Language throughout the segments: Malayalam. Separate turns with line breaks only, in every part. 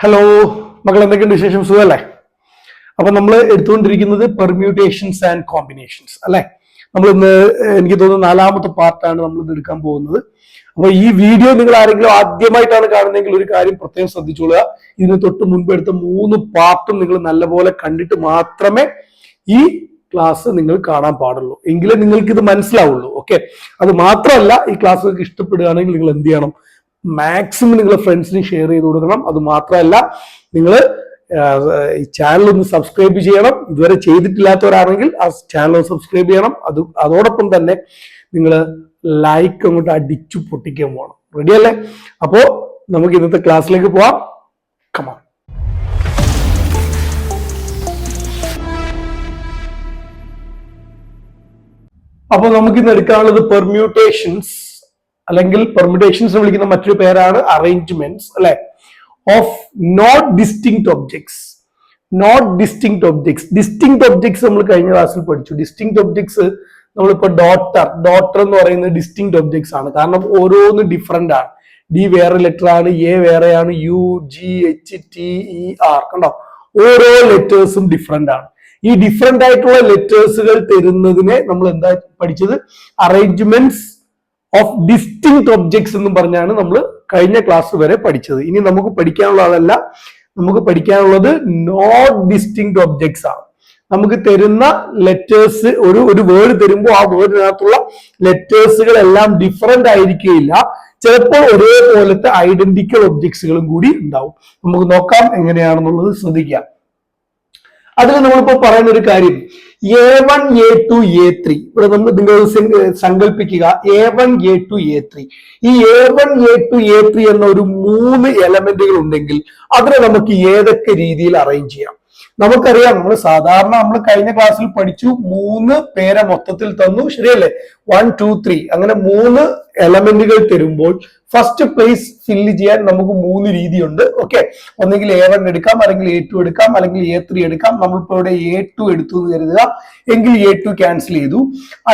ഹലോ മക്കൾ, എന്തൊക്കെയുണ്ട് വിശേഷം? സുഖല്ലേ? അപ്പൊ നമ്മൾ എടുത്തുകൊണ്ടിരിക്കുന്നത് പെർമ്യൂട്ടേഷൻസ് ആൻഡ് കോമ്പിനേഷൻസ് അല്ലെ. നമ്മൾ ഇന്ന് എനിക്ക് തോന്നുന്നു 4ാമത്തെ പാർട്ടാണ് നമ്മൾ ഇത് എടുക്കാൻ പോകുന്നത്. അപ്പൊ ഈ വീഡിയോ നിങ്ങൾ ആരെങ്കിലും ആദ്യമായിട്ടാണ് കാണുന്നതെങ്കിൽ ഒരു കാര്യം പ്രത്യേകം ശ്രദ്ധിച്ചോളുക. ഇതിന് തൊട്ട് മുൻപ് എടുത്ത 3 പാർട്ടും നിങ്ങൾ നല്ലപോലെ കണ്ടിട്ട് മാത്രമേ ഈ ക്ലാസ് നിങ്ങൾ കാണാൻ പാടുള്ളൂ, എങ്കിലേ നിങ്ങൾക്ക് ഇത് മനസ്സിലാവുള്ളൂ. ഓക്കെ, അത് മാത്രമല്ല, ഈ ക്ലാസ് നിങ്ങൾക്ക് ഇഷ്ടപ്പെടുകയാണെങ്കിൽ നിങ്ങൾ എന്ത് ചെയ്യണം? മാക്സിമം നിങ്ങളെ ഫ്രണ്ട്സിന് ഷെയർ ചെയ്ത് കൊടുക്കണം. അത് മാത്രമല്ല, നിങ്ങൾ ഈ ചാനൽ ഒന്ന് സബ്സ്ക്രൈബ് ചെയ്യണം. ഇതുവരെ ചെയ്തിട്ടില്ലാത്തവരാണെങ്കിൽ ആ ചാനൽ സബ്സ്ക്രൈബ് ചെയ്യണം. അതോടൊപ്പം തന്നെ നിങ്ങൾ ലൈക്ക് അങ്ങോട്ട് അടിച്ചു പൊട്ടിക്കാൻ പോകണം. റെഡി അല്ലേ? അപ്പോ നമുക്ക് ഇന്നത്തെ ക്ലാസ്സിലേക്ക് പോവാം. കമാ. അപ്പൊ നമുക്ക് ഇന്ന് എടുക്കാനുള്ളത് പെർമ്യൂട്ടേഷൻസ്, അല്ലെങ്കിൽ പെർമ്യൂട്ടേഷൻസ് വിളിക്കുന്ന മറ്റൊരു പേരാണ് അറേഞ്ച്മെന്റ്സ് അല്ലെ, of not distinct objects. Not distinct objects. Distinct objects നമ്മൾ കഴിഞ്ഞ ക്ലാസ്സിൽ പഠിച്ചു. ഡിസ്റ്റിങ്ക്ട് ഒബ്ജക്ട്സ് നമ്മളിപ്പോ ഡോട്ടർ എന്ന് പറയുന്നത് ഡിസ്റ്റിങ്ക്ട് ഒബ്ജക്ട്സ് ആണ്. കാരണം ഓരോന്ന് ഡിഫറെന്റ് ആണ്. ഡി വേറെ ലെറ്റർ ആണ്, എ വേറെയാണ്, U, G, H, T, E, R. കണ്ടോ, ഓരോ ലെറ്റേഴ്സും ഡിഫറെന്റ് ആണ്. ഈ ഡിഫറെന്റ് ആയിട്ടുള്ള ലെറ്റേഴ്സുകൾ തരുന്നതിനെ നമ്മൾ എന്താ പഠിച്ചത്? അറേഞ്ച്മെന്റ്സ് ഓഫ് ഡിസ്റ്റിങ്ക്ട് ഒബ്ജക്ട്സ് എന്നും പറഞ്ഞാണ് നമ്മൾ കഴിഞ്ഞ ക്ലാസ് വരെ പഠിച്ചത്. ഇനി നമുക്ക് പഠിക്കാനുള്ളതല്ല, നമുക്ക് പഠിക്കാനുള്ളത് നോട്ട് ഡിസ്റ്റിങ്ക്ട് ഒബ്ജക്ട്സ് ആണ്. നമുക്ക് തരുന്ന ലെറ്റേഴ്സ്, ഒരു വേർഡ് തരുമ്പോൾ ആ വേർഡിനകത്തുള്ള ലെറ്റേഴ്സുകൾ എല്ലാം ഡിഫറെന്റ് ആയിരിക്കുകയില്ല. ചിലപ്പോൾ ഒരേപോലത്തെ ഐഡന്റിക്കൽ ഒബ്ജക്ട്സുകളും കൂടി ഉണ്ടാവും. നമുക്ക് നോക്കാം എങ്ങനെയാണെന്നുള്ളത്. ശ്രദ്ധിക്കാം. അതിൽ നമ്മളിപ്പോ പറയുന്ന ഒരു കാര്യം, A1, A2, A3. ഇവിടെ നിങ്ങൾ സങ്കല്പിക്കുക, A1, A2, A3. ഈ A1, A2, A3 എന്ന ഒരു 3 എലമെന്റുകൾ ഉണ്ടെങ്കിൽ അതിനെ നമുക്ക് ഏതൊക്കെ രീതിയിൽ അറേഞ്ച് ചെയ്യാം? നമുക്കറിയാം, നമ്മൾ കഴിഞ്ഞ ക്ലാസ്സിൽ പഠിച്ചു, 3 പേരെ മൊത്തത്തിൽ തന്നു, ശരിയല്ലേ? 1, 2, 3 അങ്ങനെ 3 എലമെന്റുകൾ തരുമ്പോൾ ഫസ്റ്റ് പ്ലേസ് ഫില്ല് ചെയ്യാൻ നമുക്ക് 3 രീതിയുണ്ട്. ഓക്കെ, ഒന്നെങ്കിൽ A1 എടുക്കാം, അല്ലെങ്കിൽ A2 എടുക്കാം, അല്ലെങ്കിൽ A3 എടുക്കാം. നമ്മളിപ്പോ ഇവിടെ A2 എടുത്തു എന്ന് കരുതുക, എങ്കിൽ A2 ക്യാൻസൽ ചെയ്തു.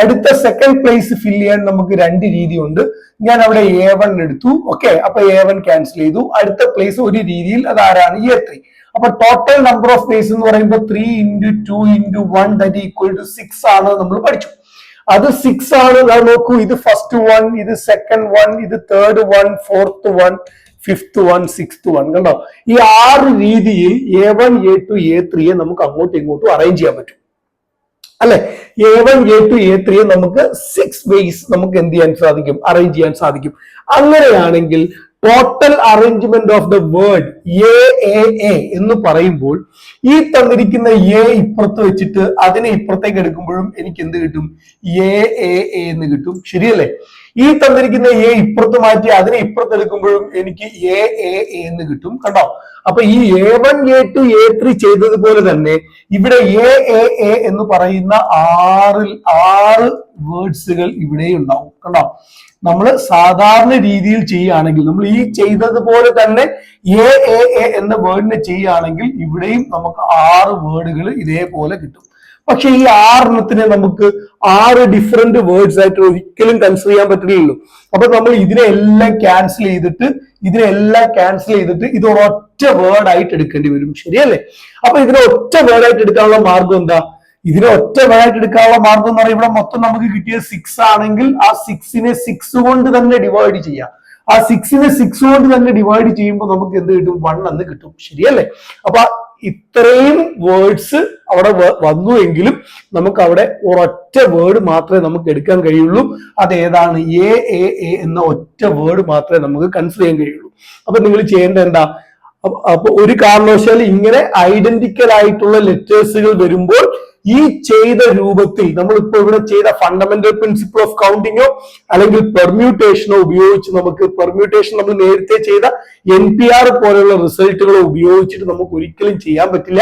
അടുത്ത സെക്കൻഡ് പ്ലേസ് ഫില്ല് ചെയ്യാൻ നമുക്ക് 2 രീതിയുണ്ട്. ഞാൻ അവിടെ A1 എടുത്തു. ഓക്കെ, അപ്പൊ A1 ക്യാൻസൽ ചെയ്തു. അടുത്ത പ്ലേസ് ഒരു രീതിയിൽ, അതാരാണ്? A3. അപ്പൊ ടോട്ടൽ നമ്പർ ഓഫ് പ്ലേസ് എന്ന് പറയുമ്പോൾ 3 × 2 × 1 ദാറ്റ് ഈക്വൽ ടു 6 ആണ് നമ്മൾ പഠിച്ചു. അത് 6 ആണ്. നോക്കൂ, ഇത് ഫസ്റ്റ് 1, ഇത് സെക്കൻഡ് 1, ഇത് തേർഡ് 1, ഫോർത്ത് 1, ഫിഫ്ത്ത് 1, സിക്സ്ത് 1. കണ്ടോ, ഈ 6 രീതിയിൽ A1, A2, A3 നമുക്ക് അങ്ങോട്ടും ഇങ്ങോട്ടും അറേഞ്ച് ചെയ്യാൻ പറ്റും അല്ലെ. A1, A2, A3 നമുക്ക് 6 വേസ് നമുക്ക് എന്ത് ചെയ്യാൻ സാധിക്കും? അറേഞ്ച് ചെയ്യാൻ സാധിക്കും. അങ്ങനെയാണെങ്കിൽ total arrangement of the word A എന്ന് പറയുമ്പോൾ ഈ തന്നിരിക്കുന്ന A ഇപ്പുറത്ത് വെച്ചിട്ട് അതിനെ ഇപ്പുറത്തേക്ക് എടുക്കുമ്പോഴും എനിക്ക് എന്ത് കിട്ടും? A എന്ന് കിട്ടും, ശരിയല്ലേ? ഈ തന്നിരിക്കുന്ന A ഇപ്പുറത്ത് മാറ്റി അതിനെ ഇപ്പുറത്ത് എടുക്കുമ്പോഴും എനിക്ക് A എന്ന് കിട്ടും. കണ്ടോ, അപ്പൊ ഈ A1, A2, A3 ചെയ്തതുപോലെ തന്നെ ഇവിടെ A എന്ന് പറയുന്ന 6 വേർഡ്സുകൾ ഇവിടെ ഉണ്ടാവും. കണ്ടോ, നമ്മൾ സാധാരണ രീതിയിൽ ചെയ്യുകയാണെങ്കിൽ, നമ്മൾ ഈ ചെയ്തതുപോലെ തന്നെ A എന്ന വേർഡിനെ ചെയ്യുകയാണെങ്കിൽ ഇവിടെയും നമുക്ക് 6 വേർഡുകൾ ഇതേപോലെ കിട്ടും. പക്ഷെ ഈ 6 നമുക്ക് 6 ഡിഫറെന്റ് വേർഡ്സ് ആയിട്ട് ഒരിക്കലും കൺസിഡർ ചെയ്യാൻ പറ്റില്ലല്ലോ. അപ്പൊ നമ്മൾ ഇതിനെല്ലാം ക്യാൻസൽ ചെയ്തിട്ട് ഇത് ഒരൊറ്റ വേർഡ് ആയിട്ട് എടുക്കേണ്ടി വരും, ശരിയല്ലേ? അപ്പൊ ഇതിനെ ഒറ്റ വേർഡ് ആയിട്ട് എടുക്കാനുള്ള മാർഗം എന്താ? ഇതിനെ ഒറ്റ വേർഡ് എടുക്കാനുള്ള മാർഗം എന്ന് പറയുന്നത്, ഇവിടെ മൊത്തം നമുക്ക് കിട്ടിയത് 6 ആണെങ്കിൽ ആ 6നെ 6 കൊണ്ട് തന്നെ ഡിവൈഡ് ചെയ്യാം. ആ 6നെ 6 കൊണ്ട് തന്നെ ഡിവൈഡ് ചെയ്യുമ്പോൾ നമുക്ക് എന്ത് കിട്ടും? 1 എന്ന് കിട്ടും, ശരിയല്ലേ? അപ്പൊ ഇത്രയും വേർഡ്സ് അവിടെ വന്നു എങ്കിലും നമുക്ക് അവിടെ ഒരൊറ്റ വേർഡ് മാത്രമേ നമുക്ക് എടുക്കാൻ കഴിയുള്ളൂ. അത് ഏതാണ്? A എന്ന ഒറ്റ വേർഡ് മാത്രമേ നമുക്ക് കൺസിഡർ ചെയ്യാൻ കഴിയുള്ളൂ. അപ്പൊ നിങ്ങൾ ചെയ്യേണ്ടത് എന്താ? അപ്പൊ ഒരു കാരണവശാൽ ഇങ്ങനെ ഐഡന്റിക്കൽ ആയിട്ടുള്ള ലെറ്റേഴ്സുകൾ വരുമ്പോൾ ഈ ചെയ്ത രൂപത്തിൽ, നമ്മളിപ്പോ ഇവിടെ ചെയ്ത ഫണ്ടമെന്റൽ പ്രിൻസിപ്പിൾ ഓഫ് കൗണ്ടിങ്ങോ അല്ലെങ്കിൽ പെർമ്യൂട്ടേഷനോ ഉപയോഗിച്ച് നമുക്ക് പെർമ്യൂട്ടേഷൻ നമ്മൾ നേരത്തെ ചെയ്ത NPR പോലെയുള്ള റിസൾട്ടുകളോ ഉപയോഗിച്ചിട്ട് നമുക്ക് ഒരിക്കലും ചെയ്യാൻ പറ്റില്ല.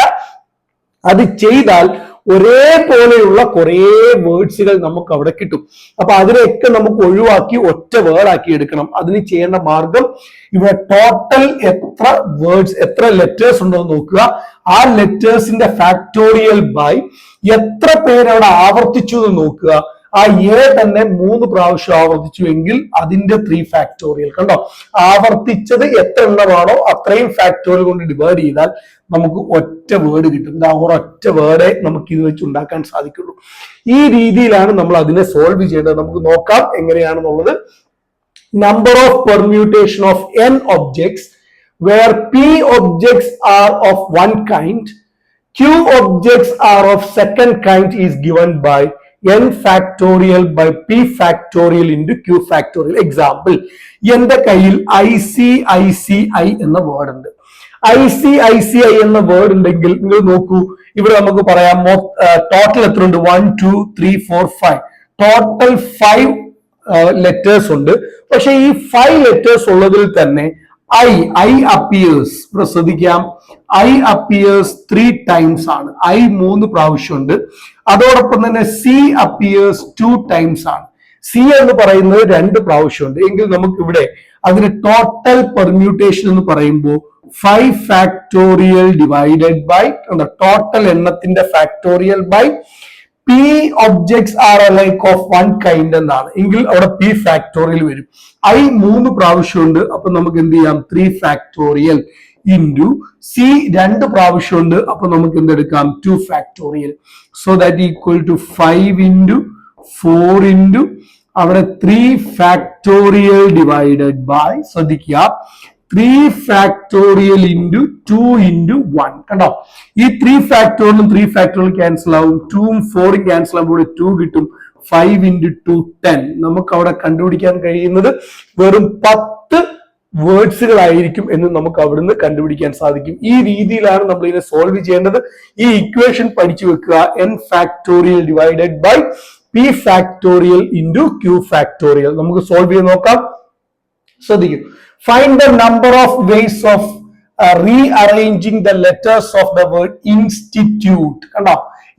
അത് ചെയ്താൽ ഒരേപോലെയുള്ള കുറെ വേർഡ്സുകൾ നമുക്ക് അവിടെ കിട്ടും. അപ്പൊ അതിനെയൊക്കെ നമുക്ക് ഒഴിവാക്കി ഒറ്റ വേർഡ് ആക്കി എടുക്കണം. അതിന് ചെയ്യേണ്ട മാർഗം, ഇവിടെ ടോട്ടൽ എത്ര വേർഡ്സ്, എത്ര ലെറ്റേഴ്സ് ഉണ്ടെന്ന് നോക്കുക. ആ ലെറ്റേഴ്സിന്റെ ഫാക്ടോറിയൽ ബൈ എത്ര പേര് അവിടെ ആവർത്തിച്ചു എന്ന് നോക്കുക. ആ എ തന്നെ 3 പ്രാവശ്യം ആവർത്തിച്ചു എങ്കിൽ അതിന്റെ 3 ഫാക്ടോറിയൽ. കണ്ടോ, ആവർത്തിച്ചത് എത്ര എണ്ണമാണോ അത്രയും ഫാക്ടോറിയൽ കൊണ്ട് ഡിവൈഡ് ചെയ്താൽ നമുക്ക് ഒറ്റ വേർഡ് കിട്ടും. ഒരൊറ്റ വേർഡേ നമുക്ക് ഇത് വെച്ച് ഉണ്ടാക്കാൻ സാധിക്കുള്ളൂ. ഈ രീതിയിലാണ് നമ്മൾ അതിനെ സോൾവ് ചെയ്യേണ്ടത്. നമുക്ക് നോക്കാം എങ്ങനെയാണെന്നുള്ളത്. Number of permutation of n objects where p objects are of one kind, q objects are of second kind is given by n factorial by p factorial into q factorial. Example, എന്റെ കയ്യിൽ ICICI എന്ന വേർഡ് ഉണ്ട്. ICICI എന്ന വേർഡ് ഉണ്ടെങ്കിൽ നിങ്ങൾ നോക്കൂ, ഇവിടെ നമുക്ക് പറയാം ടോട്ടൽ എത്ര ഉണ്ട്? 1 2 3 4 5. ടോട്ടൽ 5 ലെറ്റേഴ്സ് ഉണ്ട്. പക്ഷെ ഈ 5 ലെറ്റേഴ്സ് ഉള്ളതിൽ തന്നെ I appears, ശ്രദ്ധിക്കാം, I appears 3 times ആണ്. I 3 പ്രാവശ്യം ഉണ്ട്. അതോടൊപ്പം തന്നെ C appears 2 times ആണ്. C എന്ന് പറയുന്നത് 2 പ്രാവശ്യം ഉണ്ട്. എങ്കിൽ നമുക്ക് ഇവിടെ അതിന് ടോട്ടൽ പെർമ്യൂട്ടേഷൻ എന്ന് പറയുമ്പോൾ 5 ഫാക്ടോറിയൽ ഡിവൈഡഡ് ബൈ ടോട്ടൽ എണ്ണത്തിന്റെ factorial by P objects are alike of one kind എന്നാണ്. എങ്കിൽ അവിടെ P ഫാക്ടോറിയൽ വരും. I 3 പ്രാവശ്യം ഉണ്ട്. അപ്പൊ നമുക്ക് എന്ത് ചെയ്യാം? 3 ഫാക്ടോറിയൽ ഇൻറ്റു C 2 പ്രാവശ്യം ഉണ്ട്. അപ്പൊ നമുക്ക് എന്തെടുക്കാം? 2 factorial. So that equal to 5 into 4 into അവിടെ 3 ഫാക്ടോറിയൽ ഡിവൈഡഡ് ബൈ, ശ്രദ്ധിക്കുക, 3 ഫാക്ടോറിയൽ ഇൻറ്റു 2 ഇൻറ്റു 1. കണ്ടോ, ഈ 3 ഫാക്ടോറിയലും 3 ഫാക്ടോറിയൽ ക്യാൻസൽ ആവും. 2ഉം 4ഉം ക്യാൻസൽ ആകുമ്പോൾ 2 കിട്ടും. 5 ഇൻറ്റു 2 10. നമുക്ക് അവിടെ കണ്ടുപിടിക്കാൻ കഴിയുന്നത് വെറും 10 വേർഡ്സുകളായിരിക്കും എന്ന് നമുക്ക് അവിടുന്ന് കണ്ടുപിടിക്കാൻ സാധിക്കും. ഈ രീതിയിലാണ് നമ്മൾ ഇതിനെ സോൾവ് ചെയ്യേണ്ടത്. ഈ ഇക്വേഷൻ പഠിച്ചു വെക്കുക. n factorial divided by p factorial into q factorial. നമുക്ക് സോൾവ് ചെയ്ത് നോക്കാം. ശ്രദ്ധിക്കും. Find the number of ways of rearranging the letters of the word institute. കണ്ടോ,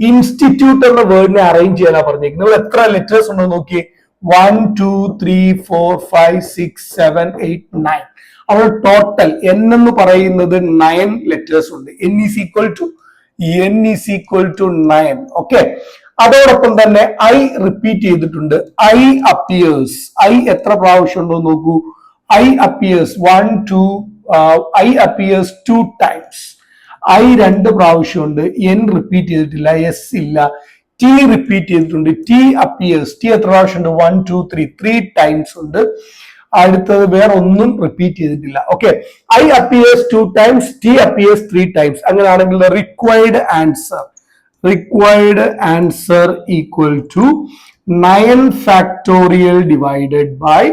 ഇൻസ്റ്റിറ്റ്യൂട്ട് എന്ന വേർഡിനെ അറേഞ്ച് ചെയ്യാനാ പറഞ്ഞേക്കുന്നത്. നിങ്ങൾ എത്ര ലെറ്റേഴ്സ് ഉണ്ടോ നോക്കിയേ. 1 2 3 4 5 6 7 8 9. അവിടെ ടോട്ടൽ n എന്ന് പറയുന്നത് 9 ലെറ്റേഴ്സ് ഉണ്ട്. n is equal to 9. Okay, അതോടൊപ്പം തന്നെ I റിപ്പീറ്റ് ചെയ്തിട്ടുണ്ട്. I appears, I എത്ര പ്രാവശ്യം ഉണ്ടോ നോക്കൂ. I appears 1 2 I appears 2 times. I 2 പ്രാവശ്യം ഉണ്ട്. n റിപ്പീറ്റ് ചെയ്തിട്ടില്ല. s ഇല്ല. t റിപ്പീറ്റ് ചെയ്തിട്ടുണ്ട്. t appears, t എത്ര പ്രാവശ്യം ഉണ്ട്? 1 2 3 3 ടൈംസ് ഉണ്ട്. അടുത്തത് വേറെ ഒന്നും റിപ്പീറ്റ് ചെയ്തിട്ടില്ല. Okay, I appears 2 times, t appears 3 times. അങ്ങനെയാണെങ്കിൽ required answer equal to 9 factorial divided by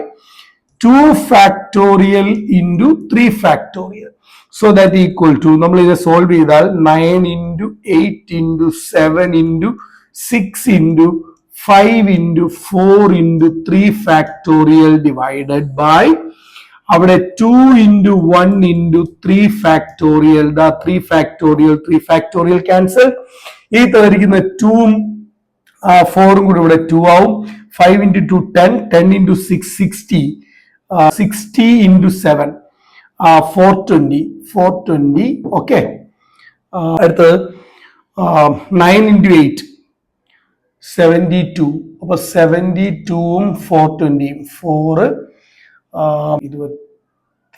2 factorial into 3 factorial. So that equal to, നമ്മൾ ഇത് സോൾവ് ചെയ്താൽ 9 into 8 into 7 into 6 into 5 into 4 into 3 factorial divided by അവിടെ 2 into 1 into 3 factorial. 3 factorial cancel. ഈ തന്നിരിക്കുന്ന 2ഉം 4ഉം കൂടി ഇവിടെ 2 ആവും. 5 ഇൻറ്റു 2 10, 10 ഇൻറ്റു 6 60, 60 into 7 420. ഓക്കെ, അടുത്തത് 9 into 8 72. അപ്പൊ 72ഉം 420 4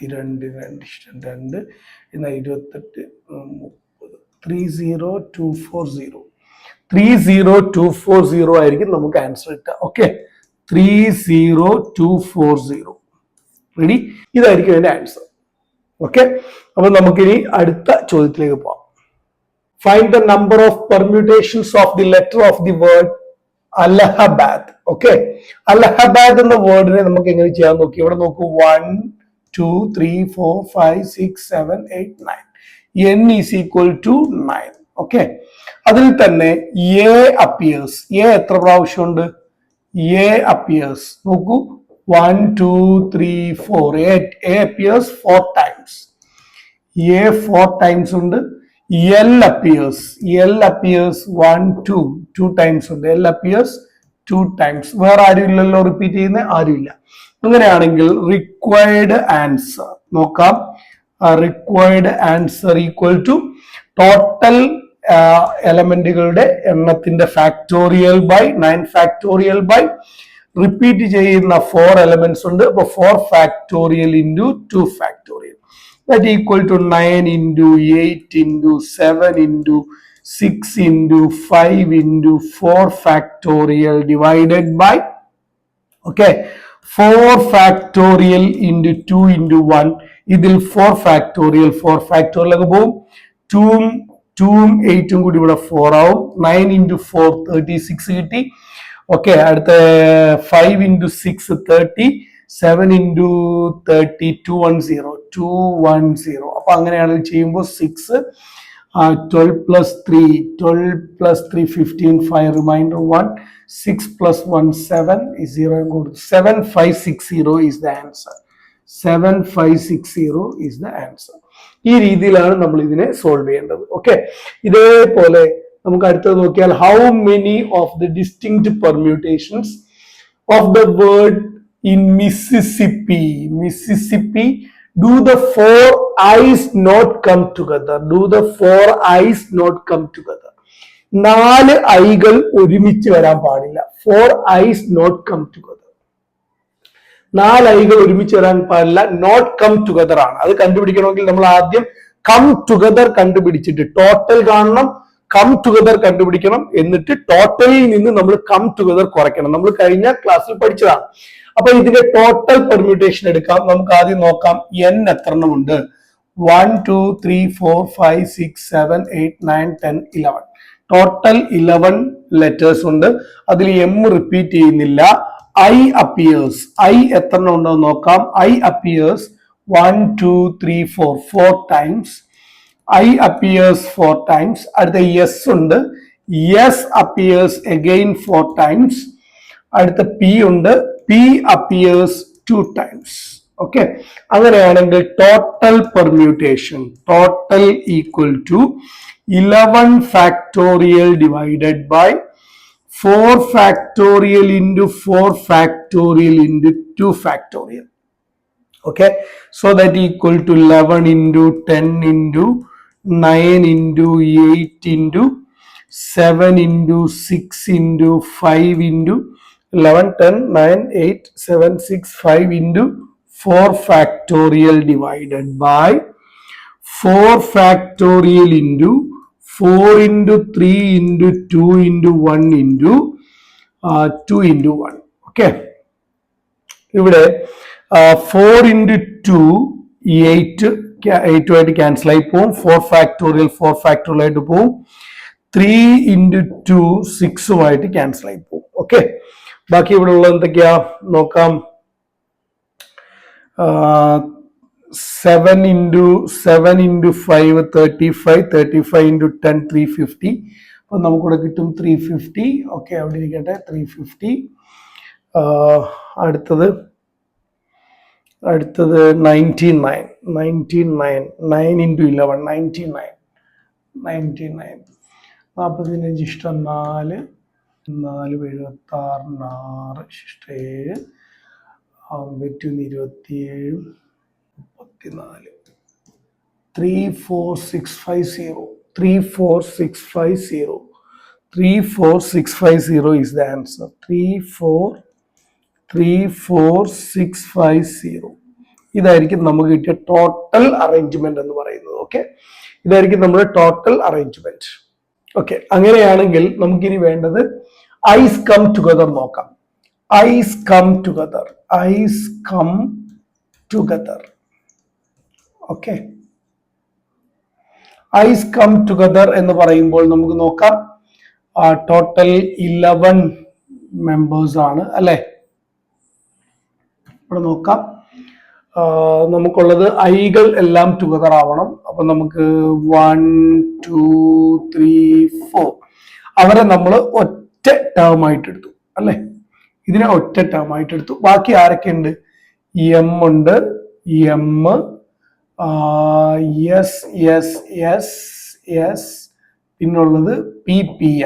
22 എന്നാ 28 30 30240 ആയിരിക്കും നമുക്ക് ആൻസർ കിട്ടുക. ഓക്കെ, 30240. റെഡി? ഇതായിരിക്കും അതിന്റെ ആൻസർ. ഓക്കെ, അപ്പൊ നമുക്കിനി അടുത്ത ചോദ്യത്തിലേക്ക് പോവാം. Find the number of permutations of the letter of the word Allahabad. Okay, Allahabad എന്ന വേർഡിനെ നമുക്ക് എങ്ങനെ ചെയ്യാൻ നോക്കി. ഇവിടെ നോക്കൂ, 1 2 3 4 5 6 7 8 9. n is equal to 9. Okay, അതിൽ തന്നെ a appears. a എത്ര പ്രാവശ്യമുണ്ട്? a appears, നോക്കൂ, 1 2 3 4. a appears 4 times. a 4 times ഉണ്ട്. l appears 1 2 times ഉണ്ട്. l appears 2 times. വേറെ ആരും ഇല്ലല്ലോ റിപ്പീറ്റ് ചെയ്യുന്ന, ആരുമില്ല. അങ്ങനെയാണെങ്കിൽ റിക്വയർഡ് ആൻസർ നോക്കാം. Required answer equal to total എലമെന്റുകളുടെ എണ്ണത്തിന്റെ factorial by 9 factorial by repeat ചെയ്യുന്ന 4 എലമെന്റ്സ് ഉണ്ട്. അപ്പൊ 4 factorial into 2 factorial that equal to 9 into 8 into 7 into 6 into 5 into 4 factorial divided by 4 factorial into 2 into 1. ഇതിൽ 4 ഫാക്ടോറിയൽ ഒക്കെ പോവും. 2ഉം 8ഉം കൂടി ഇവിടെ 4 ആവും. 9 ഇൻറ്റു 4 36 കിട്ടി. അടുത്ത 5 ഇൻറ്റു 6 30, 7 ഇൻറ്റു 30 210. അപ്പൊ അങ്ങനെയാണെങ്കിൽ ചെയ്യുമ്പോൾ 6 12 plus 3 15 5 remainder 1 6 plus 1 7 is 0. 7560 is the answer. 7560 is the answer. ഈ രീതിയിലാണ് നമ്മൾ ഇതിനെ സോൾവ് ചെയ്യേണ്ടത്. ഇതേപോലെ നമുക്ക് അടുത്തത് നോക്കിയാൽ how many of the distinct permutations of the word in Mississippi do the 4 eyes not come together? 4 ഐകൾ ഒരുമിച്ച് വരാൻ പാടില്ല. 4 eyes not come together. 4 ഐകൾ ഒരുമിച്ച് വരാൻ പാടില്ല. നോട്ട് കം ടുഗദർ ആണ്. അത് കണ്ടുപിടിക്കണമെങ്കിൽ നമ്മൾ ആദ്യം കം ടുഗദർ കണ്ടുപിടിച്ചിട്ട് ടോട്ടൽ കാണണം, കം ടുഗദർ കണ്ടുപിടിക്കണം, എന്നിട്ട് ടോട്ടലിൽ നിന്ന് നമ്മൾ കം ടുഗദർ കുറയ്ക്കണം. നമ്മൾ കഴിഞ്ഞ ക്ലാസ്സിൽ പഠിച്ചതാണ്. അപ്പൊ ഇതിന്റെ ടോട്ടൽ പെർമ്യൂട്ടേഷൻ എടുക്കാം. നമുക്ക് ആദ്യം നോക്കാം n എത്ര എണ്ണം ഉണ്ട്. 1 2 3 4 5 6 7 8 9 10 11. ടോട്ടൽ 11 ലെറ്റേഴ്സ് ഉണ്ട്. അതിൽ m റിപ്പീറ്റ് ചെയ്യുന്നില്ല. I appears. I എത്ര എണ്ണം ഉണ്ടോ നോക്കാം. I appears 1 2 3 4 times. I appears 4 times. അടുത്ത yes ഉണ്ട്. Yes appears again 4 times. അടുത്ത p ഉണ്ട്. P appears 2 times. അങ്ങനെയാണെങ്കിൽ total permutation total equal to 11 factorial divided by 4 factorial into 4 factorial into 2 factorial. So that equal to 11 into 10 into 9 into 8 into 7 into 6 into 5 into 11 10 9 8 7 6 5 into 4 factorial divided by 4 factorial into 4 into 3 into 2 into 1 into 2 into 1. ഇവിടെ 4 into 2 8 ആയിട്ട് ക്യാൻസൽ ആയി പോകും. 4 ഫാക്ടോറിയൽ ആയിട്ട് പോകും. 3 into 2 6ഉമായിട്ട് ക്യാൻസൽ ആയി പോകും. ബാക്കി ഇവിടെ ഉള്ളത് എന്തൊക്കെയാ നോക്കാം. 7 into 5 35 into 10 350. അപ്പൊ നമുക്കിവിടെ കിട്ടും 350. അവിടെ ഇരിക്കട്ടെ 350. അടുത്തത് 99 9 into 11 99 45 ഇഷ്ടം 4 4 76 7 27 34 34650 is the answer. 34650 ഇതായിരിക്കും നമുക്ക് കിട്ടിയ ടോട്ടൽ അറേഞ്ച്മെന്റ് എന്ന് പറയുന്നത്. ഇതായിരിക്കും നമ്മുടെ ടോട്ടൽ അറേഞ്ച്മെന്റ്. അങ്ങനെയാണെങ്കിൽ നമുക്കിനി വേണ്ടത് ഐസ് കം ടുഗദർ നോക്കാം. I's come together I's come together എന്ന് പറയുമ്പോൾ നമുക്ക് നോക്കാം. ടോട്ടൽ 11 മെമ്പേഴ്സ് ആണ് അല്ലെ. ഇവിടെ നോക്കാം. നമുക്കുള്ളത് ഐകൾ എല്ലാം ടുഗദർ ആവണം. അപ്പൊ നമുക്ക് 1 2 3 4 അവരെ നമ്മൾ ഒറ്റ ടേം ആയിട്ട് എടുത്തു അല്ലെ. ഇതിനെ ഒറ്റ ടേം ആയിട്ട് എടുത്തു. ബാക്കി ആരൊക്കെ ഉണ്ട്? എം ഉണ്ട്, എം എസ് പിന്നുള്ളത് പി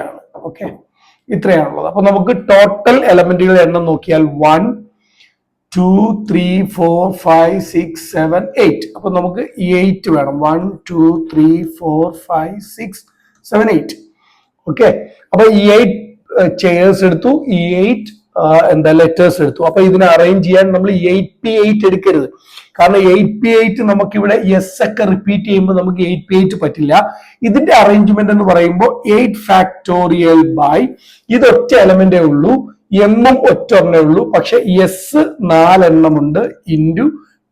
ആണ്. ഇത്രയാണുള്ളത്. അപ്പൊ നമുക്ക് ടോട്ടൽ എലമെന്റുകളുടെ എണ്ണം നോക്കിയാൽ 1 2 3 4 5 6 7 8. അപ്പൊ നമുക്ക് 8 വേണം. 1 2 3 4 5 6 7 8. ഓക്കെ, അപ്പൊ ഈ 8 ചെയേഴ്സ് എടുത്തു, ഈ 8 എന്താ ലെറ്റേഴ്സ് എടുത്തു. അപ്പൊ ഇതിനെ അറേഞ്ച് ചെയ്യാൻ നമ്മൾ 8p8 എടുക്കരുത്. കാരണം 8p8 നമുക്ക് ഇവിടെ എസ് ഒക്കെ റിപ്പീറ്റ് ചെയ്യുമ്പോൾ നമുക്ക് 8p8 പറ്റില്ല. ഇതിന്റെ അറേഞ്ച്മെന്റ് എന്ന് പറയുമ്പോൾ 8 ഫാക്ടോറിയൽ ബൈ, ഇത് ഒറ്റ എലമെന്റേ ഉള്ളൂ, എമ്മും ഒറ്റ ഒന്നേ ഉള്ളൂ, പക്ഷെ എസ് 4 എണ്ണമുണ്ട് ഇൻറ്റു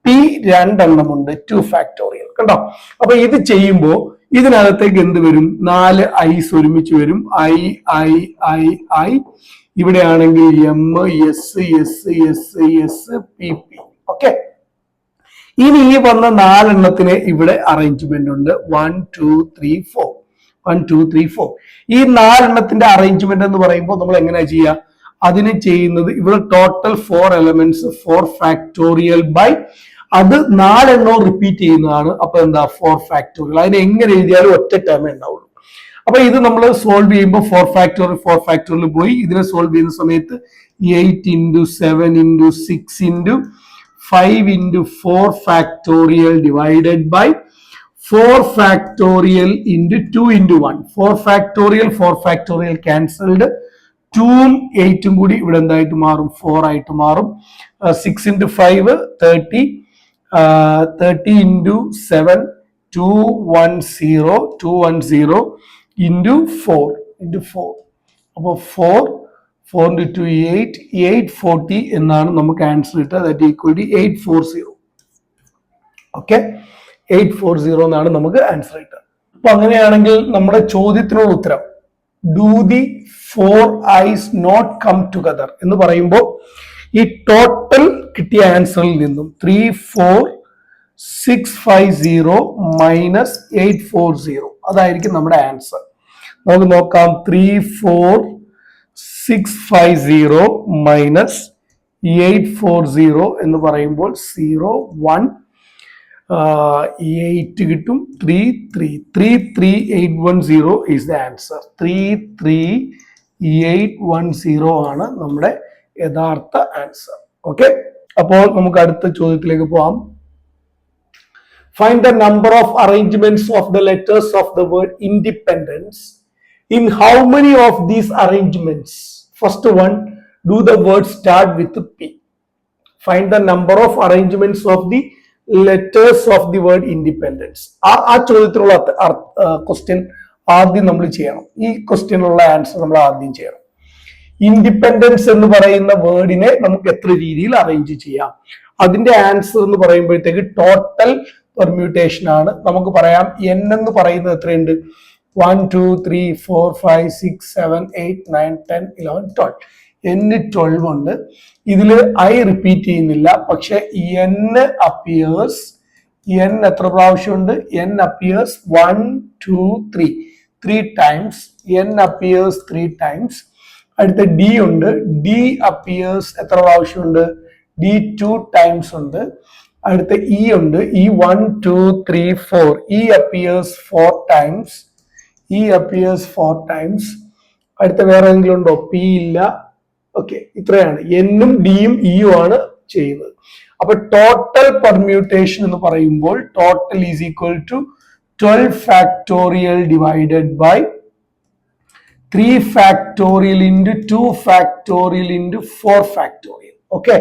പി 2 എണ്ണമുണ്ട്, 2 ഫാക്ടോറിയൽ. കണ്ടോ? അപ്പൊ ഇത് ചെയ്യുമ്പോൾ ഇതിനകത്തേക്ക് എന്ത് വരും? 4 ഐസ് ഒരുമിച്ച് വരും. ഐ ഐ ഐ ഐ, ഇവിടെയാണെങ്കിൽ M S S S S P P. Okay, ഇനി ഈ വന്ന 4 എണ്ണത്തിന് ഇവിടെ അറേഞ്ച്മെന്റ് ഉണ്ട്. 1 2 3 4, 1 2 3 4. ഈ 4 എണ്ണത്തിന്റെ അറേഞ്ച്മെന്റ് എന്ന് പറയുമ്പോൾ നമ്മൾ എങ്ങനെയാ ചെയ്യുക? അതിന് ചെയ്യുന്നത് ഇവിടെ ടോട്ടൽ 4 എലമെന്റ്സ് 4 ഫാക്ടോറിയൽ ബൈ, അത് 4 എണ്ണവും റിപ്പീറ്റ് ചെയ്യുന്നതാണ്. അപ്പൊ എന്താ? 4 ഫാക്ടോറിയൽ. അതിനെ എങ്ങനെ എഴുതിയാലും ഒറ്റ ടേമേ ഉണ്ടാവുള്ളൂ. അപ്പൊ ഇത് നമ്മൾ സോൾവ് ചെയ്യുമ്പോൾ 4 ഫാക്ടോറിയൽ പോയി. ഇതിനെ സോൾവ് ചെയ്യുന്ന സമയത്ത് 8 into 7 into 6 into 5 into 4 factorial divided by 4 factorial into 2 into 1. 4 factorial cancelled. 2ഉം 8ഉം കൂടി ഇവിടെ എന്തായിട്ട് മാറും? 4 ആയിട്ട് മാറും. 6 ഇൻറ്റു 5 30, 30 ഇൻറ്റു 7 210 ഇൻറ്റു 4. അപ്പോൾ 4 ഇൻറ്റു 2 8, 840 എന്നാണ് നമുക്ക് ആൻസർ കിട്ടുക. That equal to 840. ഓക്കെ, 840 എന്നാണ് നമുക്ക് ആൻസർ കിട്ടുക. അപ്പൊ അങ്ങനെയാണെങ്കിൽ നമ്മുടെ ചോദ്യത്തിനുള്ള ഉത്തരം do the 4 I's not come together എന്ന് പറയുമ്പോൾ ഈ ടോട്ടൽ കിട്ടിയ ആൻസറിൽ നിന്നും 34650 മൈനസ് 840 അതായിരിക്കും നമ്മുടെ ആൻസർ. നമുക്ക് നോക്കാം. 34650 മൈനസ് 840 എന്ന് പറയുമ്പോൾ 0 1 8 കിട്ടും. 33810 ഈസ് ദ ആൻസർ. 33810 ആണ് നമ്മുടെ യഥാർത്ഥ ആൻസർ. ഓക്കെ, അപ്പോൾ നമുക്ക് അടുത്ത ചോദ്യത്തിലേക്ക് പോവാം. Find the number of arrangements of the letters of the word independence. In how many of these arrangements? First one, do the word start with P. Find the number of arrangements of the letters of the word independence. ആ ചോദ്യത്തിലുള്ള ക്വസ്റ്റ്യൻ ആദ്യം നമ്മൾ ചെയ്യണം. ഈ ക്വസ്റ്റ്യനുള്ള ആൻസർ നമ്മൾ ആദ്യം ചെയ്യണം. ഇൻഡിപെൻഡൻസ് എന്ന് പറയുന്ന വേർഡിനെ നമുക്ക് എത്ര രീതിയിൽ അറേഞ്ച് ചെയ്യാം? അതിന്റെ ആൻസർ എന്ന് പറയുമ്പോഴത്തേക്ക് ടോട്ടൽ പെർമ്യൂട്ടേഷൻ ആണ്. നമുക്ക് പറയാം n എന്ന് പറയുന്നത് എത്രയുണ്ട്? 1 2 3 4 5 6 7 8 9 10 11 12. n 12 ഉണ്ട്. ഇതിൽ ഐ റിപ്പീറ്റ് ചെയ്യുന്നില്ല, പക്ഷെ n അപ്പിയേഴ്സ്, n എത്ര പ്രാവശ്യമുണ്ട്? n appears 1 2 3 times. n appears 3 times. അടുത്ത ഡി ഉണ്ട്. ഡി അപ്പിയേഴ്സ് എത്ര പ്രാവശ്യമുണ്ട്? ഡി 2 ടൈംസ് ഉണ്ട്. അടുത്ത ഇ ഉണ്ട്. E 1 2 3 4. E appears 4 times. E appears 4 times. അടുത്ത വേറെ എന്തെങ്കിലും ഉണ്ടോ? പി ഇല്ല. ഓക്കെ, ഇത്രയാണ്. എന്നും ഡിയും ഇയും ആണ് ചെയ്യുന്നത്. അപ്പൊ ടോട്ടൽ പെർമ്യൂട്ടേഷൻ എന്ന് പറയുമ്പോൾ total is equal to 12 factorial divided by 3 factorial into 2 factorial into 4 factorial. Okay,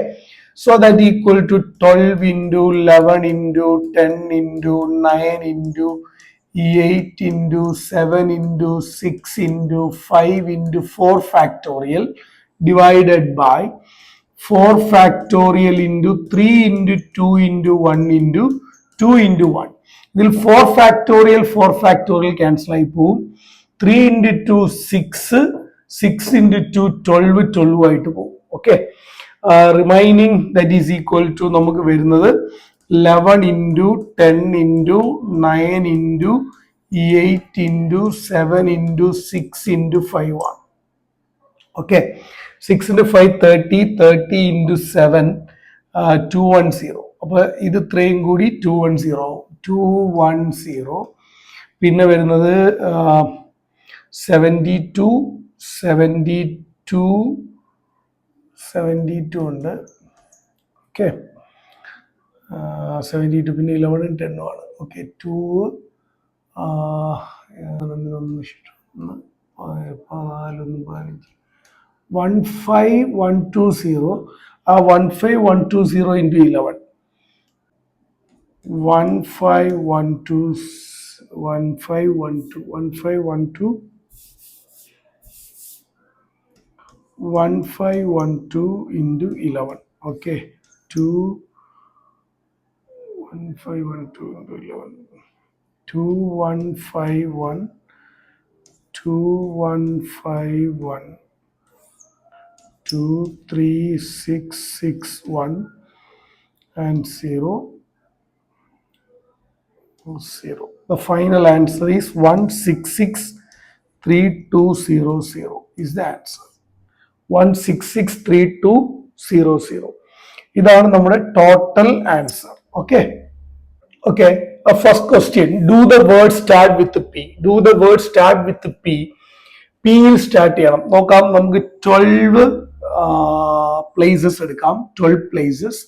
so that equal to 12 into 11 into 10 into 9 into 8 into 7 into 6 into 5 into 4 factorial divided by 4 factorial into 3 into 2 into 1 into 2 into 1. ഇതിൽ 4 factorial cancel ആയി പോവും. 3 into 2 6, 6 into 2 12, 12 ആയിട്ട് പോകും. Okay, remaining that is equal to നമുക്ക് വരുന്നത് 11 into 10 into 9 into 8 into 7 into 6 into 5 ആണ്. Okay, 6 into 5 30, 30 into 7 210. അപ്പൊ ഇത് ഇത്രയും കൂടി 210. പിന്നെ വരുന്നത് 72 ഉണ്ട്. ഓക്കെ, 72 പിന്നെ 11 10 ആണ്. Okay, 2 15120 15120 into 11 1512 1512 1512 into 11. Okay, 2 1512 into 11. 2151 2151 23661 and 0 0. The final answer is 1663200 is the answer. 1663200. ഇതാണ് നമ്മുടെ total answer. Okay okay. First question, do the word start with P. Do the word start with P. പിയിൽ സ്റ്റാർട്ട് ചെയ്യണം. നോക്കാം, നമുക്ക് 12 പ്ലേസസ് എടുക്കാം. 12 പ്ലേസസ്.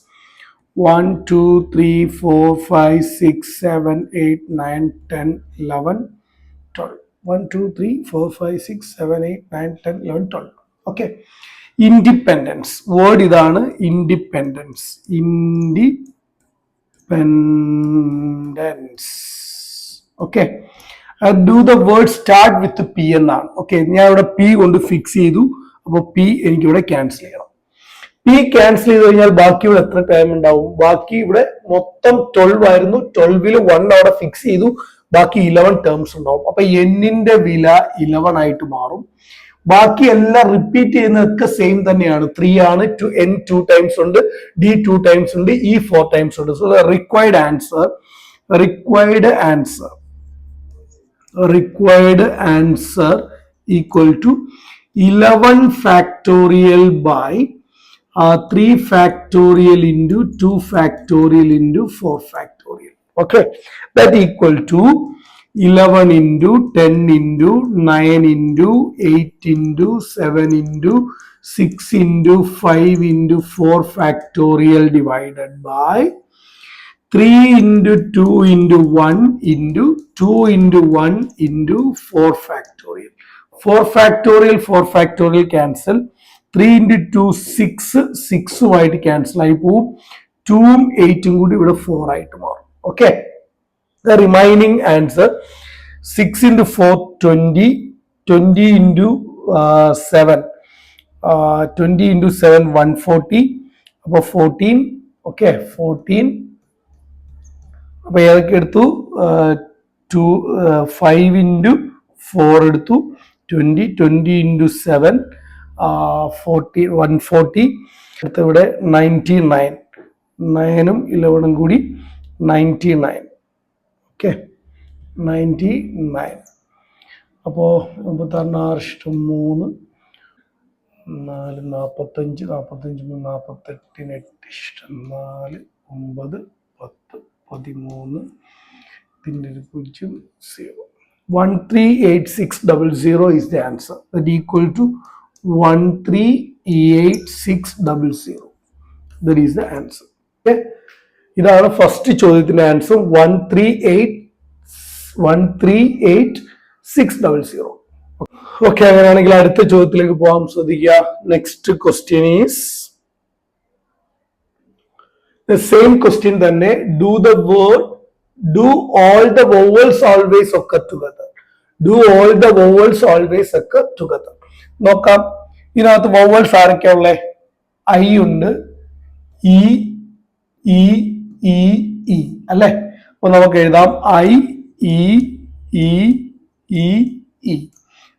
1 2 3 4 5 6 7 8 9 10 11 12. 1 2 3 4 5 6 7 8 9 10 11 12. ഓക്കെ. ഇൻഡിപെൻഡൻസ് വേർഡ് ഇതാണ്. Independence. Independence. Okay. Do the word start with P എന്നാണ്. ഓക്കെ, ഞാൻ ഇവിടെ പി കൊണ്ട് ഫിക്സ് ചെയ്തു. അപ്പോൾ പി എനിക്കിവിടെ ക്യാൻസൽ ചെയ്യണം. പി ക്യാൻസൽ ചെയ്ത് കഴിഞ്ഞാൽ ബാക്കി ഇവിടെ എത്ര ടൈം ഉണ്ടാവും? ബാക്കി ഇവിടെ മൊത്തം 12 ആയിരുന്നു. 12ൽ 1 അവിടെ ഫിക്സ് ചെയ്തു. ബാക്കി 11 ടേംസ് ഉണ്ടാവും. അപ്പൊ എന്നിന്റെ വില 11 ആയിട്ട് മാറും. ബാക്കി എല്ലാം റിപ്പീറ്റ് ചെയ്യുന്നതൊക്കെ സെയിം തന്നെയാണ്. 3 ആണ്. n 2 ടൈംസ് ഉണ്ട്, d 2 ടൈംസ് ഉണ്ട്, e 4 ടൈംസ് ഉണ്ട്. So required answer equal to 11 factorial by 3 factorial into 2 factorial into 4 factorial. Okay, that equal to 11 into 10 into 9 into 8 into 7 into 6 into 5 into 4 factorial divided by 3 into 2 into 1 into 2 into 1 into 4 factorial. 4 factorial cancel. 3 into 2 6 ആയിട്ട് ക്യാൻസൽ ആയി പോവും. 2ഉം 8ഉം കൂടി ഇവിടെ 4 ആയിട്ട് മാറും. Okay. The remaining answer 6 into 4 20 20 into 7 20 into 7 140. അപ്പോൾ 14. ഓക്കെ, 14. അപ്പൊ ഏതൊക്കെ എടുത്തു? 5 into 4 എടുത്തു. 20 into 7 40 140. അടുത്ത ഇവിടെ 99. 9ഉം 11ഉം കൂടി 99. ഓക്കെ, 99. അപ്പോൾ 46 ഇഷ്ടം 3 4 45 45 48 8 ഇഷ്ടം 4 9 10 13 പിന്നെ 0 0. 138600 is the answer. That equal to 138600. That is the answer. Okay. ഇതാണ് ഫസ്റ്റ് ചോദ്യത്തിന്റെ ആൻസർ. 138600. ഓക്കെ, അങ്ങനെയാണെങ്കിൽ അടുത്ത ചോദ്യത്തിലേക്ക് പോകാം. ശ്രദ്ധിക്കുക. Next question is the same question തന്നെ. Do all the vowels always occur together. Do all the vowels always occur together. നോക്കാം, ഇതിനകത്ത് വവൽസ് ആരൊക്കെയാ ഉള്ളത്? ഐ ഉണ്ട്, ഇ ഇ ഇ ഇ അല്ലെ. അപ്പൊ നമുക്ക് എഴുതാം I E E E E.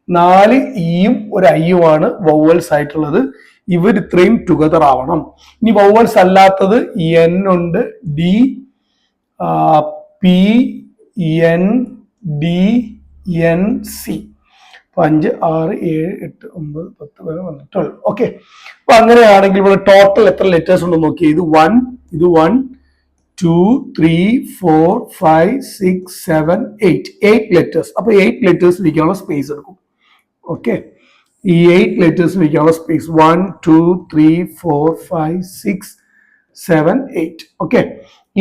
4 ഇയും ഒരു ഐയുമാണ് വവൽസ് ആയിട്ടുള്ളത്. ഇവർ ഇത്രയും ടുഗദർ ആവണം. ഇനി വവൽസ് അല്ലാത്തത് എൻ ഉണ്ട്, D P N D N C. 5 6 7 8 9 10 11 12. Okay, അപ്പൊ അങ്ങനെയാണെങ്കിൽ ഇവിടെ ടോട്ടൽ എത്ര ലെറ്റേഴ്സ് ഉണ്ടെന്ന് നോക്കിയേ. ഇത് 1 1 2 3 4 5 6 7 8 ലെറ്റേഴ്സ്. അപ്പൊ 8 ലെറ്റേഴ്സ് ഇരിക്കാനുള്ള സ്പേസ് എടുക്കും. ഓക്കെ, ഈ 8 ലെറ്റേഴ്സ് ഇരിക്കാനുള്ള സ്പേസ് 1 2 3 4 5 6 7 8. ഓക്കെ,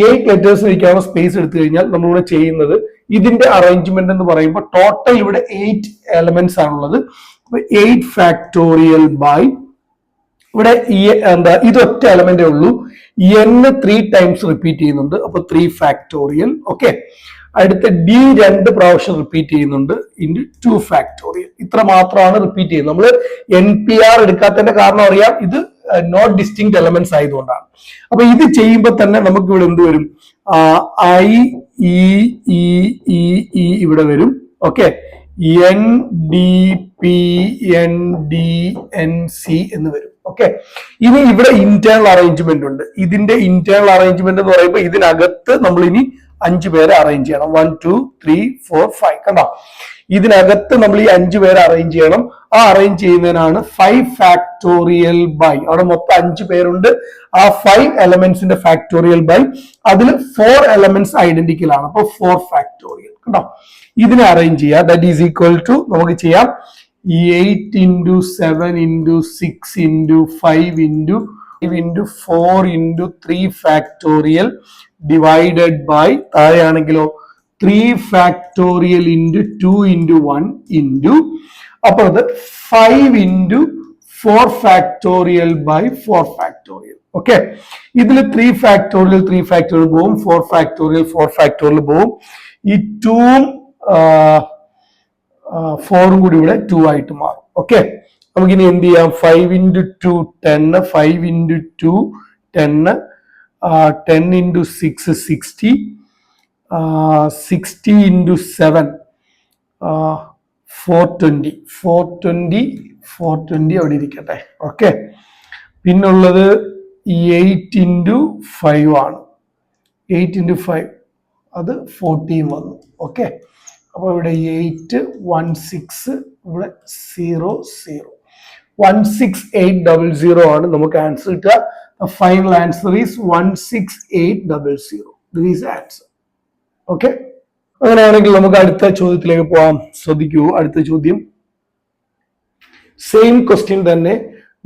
8 ലെറ്റേഴ്സ് ഇരിക്കാനുള്ള സ്പേസ് എടുത്തു കഴിഞ്ഞാൽ നമ്മളിവിടെ ചെയ്യുന്നത് ഇതിന്റെ അറേഞ്ച്മെന്റ് എന്ന് പറയുമ്പോൾ ടോട്ടൽ ഇവിടെ 8 എലമെന്റ്സ് ആണുള്ളത്. 8 ഫാക്ടോറിയൽ ബൈ ഇവിടെ എന്താ ഇത് ഒറ്റ എലമെന്റേ ഉള്ളൂ, n 3 ടൈംസ് റിപ്പീറ്റ് ചെയ്യുന്നുണ്ട്, അപ്പൊ 3 ഫാക്ടോറിയൽ. ഓക്കെ, അടുത്ത d 2 പ്രാവശ്യം റിപ്പീറ്റ് ചെയ്യുന്നുണ്ട് ഇൻറ്റു 2 ഫാക്ടോറിയൽ. ഇത്ര മാത്രമാണ് റിപ്പീറ്റ് ചെയ്യുന്നത്. നമ്മൾ NPR എടുക്കാത്തതിന്റെ കാരണം അറിയാം, ഇത് നോട്ട് ഡിസ്റ്റിങ്ക്ട് എലമെന്റ്സ് ആയതുകൊണ്ടാണ്. അപ്പൊ ഇത് ചെയ്യുമ്പോൾ തന്നെ നമുക്ക് ഇവിടെ എന്ത് വരും, I E E E E ഇവിടെ വരും. Okay, N D P N D N C എന്ന് വരും. ഓക്കെ, ഇനി ഇവിടെ ഇന്റേണൽ അറേഞ്ച്മെന്റ് ഉണ്ട്. ഇതിന്റെ ഇന്റേണൽ അറേഞ്ച്മെന്റ് എന്ന് പറയുമ്പോൾ ഇതിനകത്ത് നമ്മൾ ഇനി 5 പേരെ അറേഞ്ച് ചെയ്യണം. 1 2 3 4 5 കണ്ടോ, ഇതിനകത്ത് നമ്മൾ ഈ 5 പേരെ അറേഞ്ച് ചെയ്യണം. ആ അറേഞ്ച് ചെയ്യുന്നതിനാണ് 5 ഫാക്ടോറിയൽ ബൈ, അവിടെ മൊത്തം 5 പേരുണ്ട്, ആ 5 എലമെന്റ്സിന്റെ ഫാക്ടോറിയൽ ബൈ, അതിൽ 4 എലമെന്റ്സ് ഐഡന്റിക്കൽ ആണ്, അപ്പൊ 4 ഫാക്ടോറിയൽ. കണ്ടോ, ഇതിനെ അറേഞ്ച് ചെയ്യുക. ദാറ്റ് ഈസ് ഈക്വൽ ടു നമുക്ക് ചെയ്യാം 8 into 7 into 6 into 5 into 4 into 3 factorial divided by താഴെയാണെങ്കിലോ 3 factorial into 2 into 1 into അപ്പുറത്ത് 5 into 4 factorial by 4 factorial. Okay, ഇതിൽ 3 factorial പോവും, 4 factorial പോവും. ഈ 2ഉം 4ഉം കൂടി ഇവിടെ 2 ആയിട്ട് മാറും. ഓക്കെ, നമുക്കിനി എന്ത് ചെയ്യാം, 5 into 2 10, 5 into 2 10, 10 into 6 60, 60 into 7 420 അവിടെ ഇരിക്കട്ടെ. ഓക്കെ, പിന്നുള്ളത് 8 into 5 ആണ്, 8 into 5 അത് 14 വന്നു. ഓക്കെ, അപ്പോൾ ഇവിടെ 8 1 6 ഇവിടെ 0 0 16800 ആണ് നമുക്ക് ആൻസർ കിട്ടുക. Final answer is 16800. This is answer. Okay, അങ്ങനെയാണെങ്കിൽ നമുക്ക് അടുത്ത ചോദ്യത്തിലേക്ക് പോവാം. ശ്രദ്ധിക്കൂ, അടുത്ത ചോദ്യം സെയിം ക്വസ്റ്റ്യൻ തന്നെ.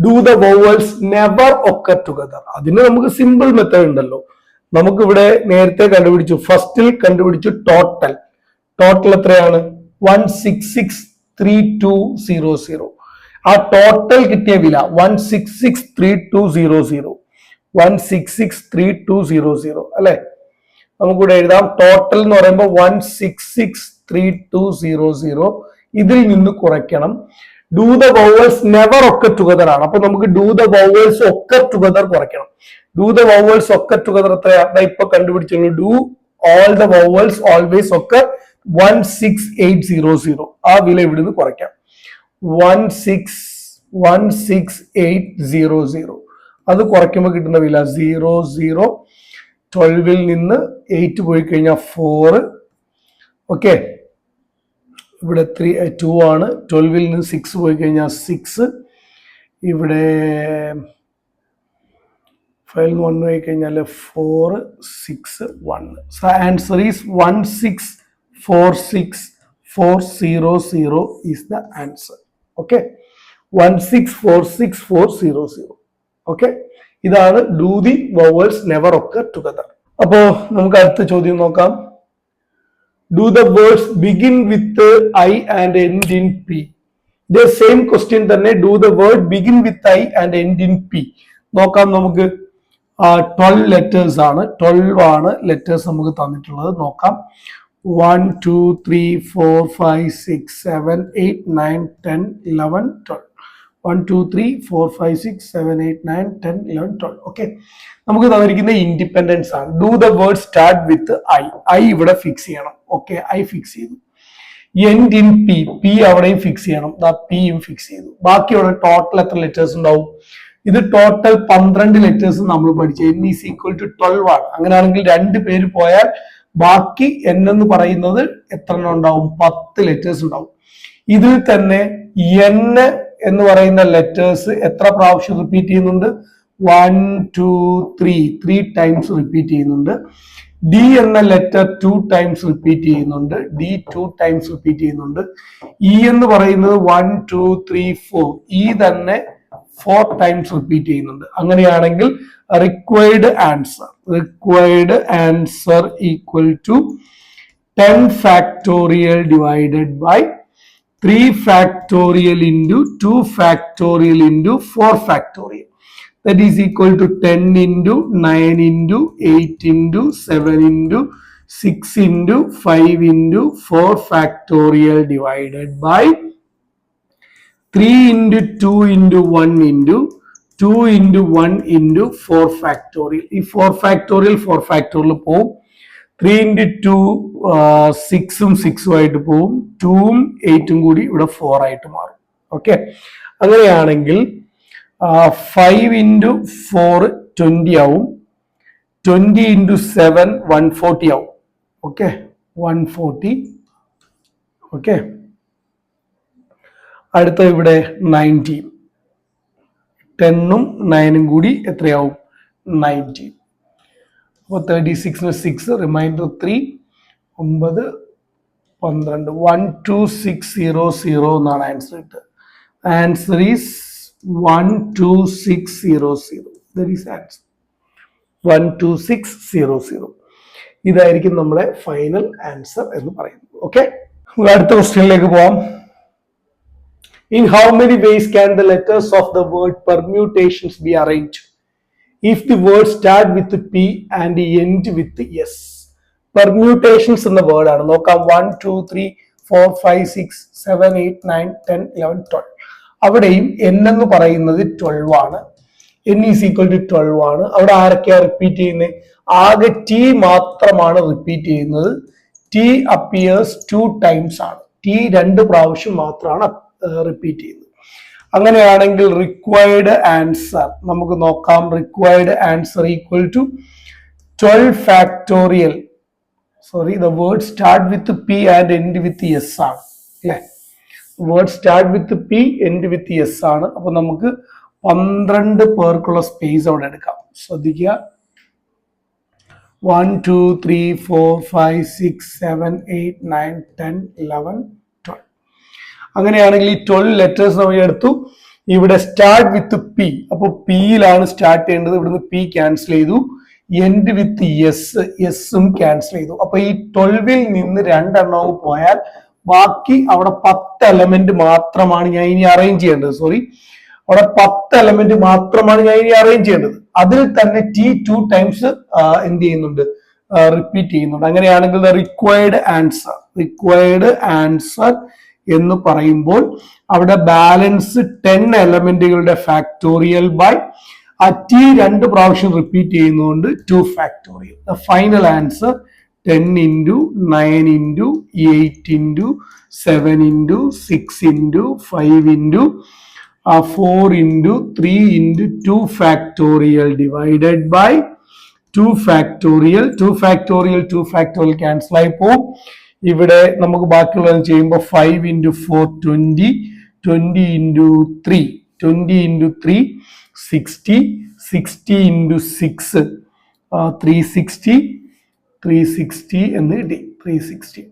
Do the vowels never occur together. അതിന് നമുക്ക് സിമ്പിൾ മെത്തേഡ് ഉണ്ടല്ലോ. നമുക്കിവിടെ നേരത്തെ കണ്ടുപിടിച്ചു, ഫസ്റ്റിൽ കണ്ടുപിടിച്ചു ടോട്ടൽ എത്രയാണ് 1663200. ആ ടോട്ടൽ കിട്ടിയ വില 1663200 1663200 അല്ലെ. നമുക്കിവിടെ എഴുതാം ടോട്ടൽ എന്ന് പറയുമ്പോൾ 1663200. ഇതിൽ നിന്ന് കുറയ്ക്കണം. Do the vowels never occur together ആണ്, അപ്പൊ നമുക്ക് do the vowels occur together കുറയ്ക്കണം. Do the vowels occur together എത്രയാ, ഇപ്പൊ കണ്ടുപിടിച്ചുള്ളൂ. Do all the vowels always occur 16800. ആ വില ഇവിടുന്ന് കുറയ്ക്കാം. 16800 അത് കുറയ്ക്കുമ്പോൾ കിട്ടുന്ന വില 00. 12ൽ നിന്ന് 8 പോയി കഴിഞ്ഞാൽ 4. ഓക്കെ, ഇവിടെ 2 ആണ്. 12ൽ നിന്ന് 6 പോയി കഴിഞ്ഞാൽ 6. ഇവിടെ 5 1 പോയി കഴിഞ്ഞാൽ 4 6 1. So answer is 1646400 is the answer. Okay, 1646400. Okay, ഇതാണ് do the vowels never occur together. അപ്പോ നമുക്ക് അടുത്ത ചോദ്യം നോക്കാം. Do the words begin with I and end in P. ഇതേ സെയിം ക്വസ്റ്റ്യൻ തന്നെ. Do the word begin with I and end in P. നോക്കാം നമുക്ക്. 12 ലെറ്റേഴ്സ് ആണ്, 12 ആണ് ലെറ്റേഴ്സ് നമുക്ക് തന്നിട്ടുള്ളത്. നോക്കാം. 1 2 3 4 5 6 7 8 9 10 11 12. 1 2 3 4 5 6 7 8 9 10 11 12. ഓക്കെ, നമുക്ക് തന്നിരിക്കുന്ന ഇൻഡിപെൻഡൻസ് ആണ്. Do the word start with I. I ഇവിടെ ഫിക്സ് ചെയ്യണം. ഓക്കെ, ഐ ഫിക്സ് ചെയ്തു. End in P. പി അവിടെയും ഫിക്സ് ചെയ്യണം. പിയും ഫിക്സ് ചെയ്തു. ബാക്കിയുള്ള ടോട്ടൽ എത്ര ലെറ്റേഴ്സ് ഉണ്ടാവും? ഇത് ടോട്ടൽ 12 ലെറ്റേഴ്സ് നമ്മൾ പഠിച്ചു. n ഈസ് ഈക്വൽ ടു 12 ആണ്. അങ്ങനെയാണെങ്കിൽ 2 പേര് പോയാൽ ബാക്കി n എന്ന് പറയുന്നത് എത്ര ഉണ്ടാവും? 10 ലെറ്റേഴ്സ് ഉണ്ടാവും. ഇതിൽ തന്നെ n എന്ന് പറയുന്ന ലെറ്റേഴ്സ് എത്ര പ്രാവശ്യം റിപ്പീറ്റ് ചെയ്യുന്നുണ്ട്? 1 2 3 ടൈംസ് റിപ്പീറ്റ് ചെയ്യുന്നുണ്ട്. ഡി എന്ന ലെറ്റർ 2 ടൈംസ് റിപ്പീറ്റ് ചെയ്യുന്നുണ്ട്. ഡി 2 ടൈംസ് റിപ്പീറ്റ് ചെയ്യുന്നുണ്ട്. ഇ എന്ന് പറയുന്നത് 1 2 3 4. ഇ തന്നെ 4 ടൈംസ് റിപ്പീറ്റ് ചെയ്യുന്നുണ്ട്. അങ്ങനെയാണെങ്കിൽ required answer equal to 10 factorial divided by 3 factorial into 2 factorial into 4 factorial. That is equal to 10 into 9 into 8 into 7 into 6 into 5 into 4 factorial divided by 3 into 2 into 1 into 2 into 1 into 4 factorial. ഈ 4 factorial പോവും. 3 into 2 6ഉം 6ഉം ആയിട്ട് പോവും. 2ഉം 8ഉം കൂടി ഇവിടെ 4 ആയിട്ട് മാറും. ഓക്കെ, അങ്ങനെയാണെങ്കിൽ 5 into 4 20 ആവും. 20 into 7 140 ആവും. ഓക്കെ, 140. ഓക്കെ, അടുത്ത ഇവിടെ 90. 10ഉം 9ഉം കൂടി എത്രയാവും? 90. അപ്പോൾ 36 6 റിമൈൻഡർ 3 9 12 12600 എന്നാണ് ആൻസർ കിട്ടുക. Answer is 12600. That is answer 12600. ഇതായിരിക്കും നമ്മുടെ ഫൈനൽ ആൻസർ എന്ന് പറയുന്നത്. ഓക്കെ, അടുത്ത ക്വസ്റ്റ്യനിലേക്ക് പോവാം. In how many ways can the letters of the word permutations be arranged if the word start with P and end with S? Permutations എന്ന വേർഡ് ആണ്. നോക്കാം, 1 2 3 4 5 6 7 8 9 10 11 12. അവിടെയും n എന്ന് പറയുന്നത് 12 ആണ്. n ഈസ് ഈക്വൽ ടു 12 ആണ്. അവിടെ ആരൊക്കെയാ റിപ്പീറ്റ് ചെയ്യുന്നത്? ആകെ t മാത്രമാണ് റിപ്പീറ്റ് ചെയ്യുന്നത്. t appears 2 times ആണ്. t 2 പ്രാവശ്യം മാത്രമാണ് റിപ്പീറ്റ് ചെയ്യുന്നത്. അങ്ങനെയാണെങ്കിൽ റിക്വയർഡ് ആൻസർ നമുക്ക് നോക്കാം. Required answer equal to 12 factorial. Sorry, the word start with P and end with S ആണ് അല്ലെ. Word start with P end with S ആണ്. അപ്പൊ നമുക്ക് 12 പേർക്കുള്ള സ്പേസ് അവിടെ എടുക്കാം. ശ്രദ്ധിക്കുക, 1 2 3 4 5 6 7 8 9 10 11 12. അങ്ങനെയാണെങ്കിൽ ഈ 12 ലെറ്റേഴ്സ് നമ്മൾ എടുത്തു. ഇവിടെ സ്റ്റാർട്ട് വിത്ത് പി, അപ്പൊ പിയിലാണ് സ്റ്റാർട്ട് ചെയ്യേണ്ടത്. ഇവിടുന്ന് പി ക്യാൻസൽ ചെയ്തു. എൻഡ് വിത്ത് എസ്, എസും ക്യാൻസൽ ചെയ്തു. അപ്പൊ ഈ 12ൽ നിന്ന് 2 എണ്ണവും പോയാൽ ബാക്കി അവിടെ 10 എലമെന്റ് മാത്രമാണ് ഞാൻ ഇനി അറേഞ്ച് ചെയ്യേണ്ടത്. സോറി, അവിടെ 10 എലമെന്റ് മാത്രമാണ് ഞാൻ ഇനി അറേഞ്ച് ചെയ്യേണ്ടത്. അതിൽ തന്നെ ടി 2 ടൈംസ് എന്ത് ചെയ്യുന്നുണ്ട്? റിപ്പീറ്റ് ചെയ്യുന്നുണ്ട്. അങ്ങനെയാണെങ്കിൽ റിക്വയർഡ് ആൻസർ എന്ന് പറയുമ്പോൾ അവിടെ ബാലൻസ് 10 എലമെന്റുകളുടെ ഫാക്ടോറിയൽ ബൈ ആ ടി 2 പ്രാവശ്യം റിപ്പീറ്റ് ചെയ്യുന്നതുകൊണ്ട് 2 factorial. The final answer 10 into 9 into 8 into 7 into 6 into 5 into 4 into 3 into 2 factorial divided by 2 factorial. 2 factorial cancel ആയി പോകും. ഇവിടെ നമുക്ക് ബാക്കിയുള്ളത് ചെയ്യുമ്പോൾ 5 into 4 20, 20 into 3 60, 60 into 6 360 എന്ന് കിട്ടി. 360.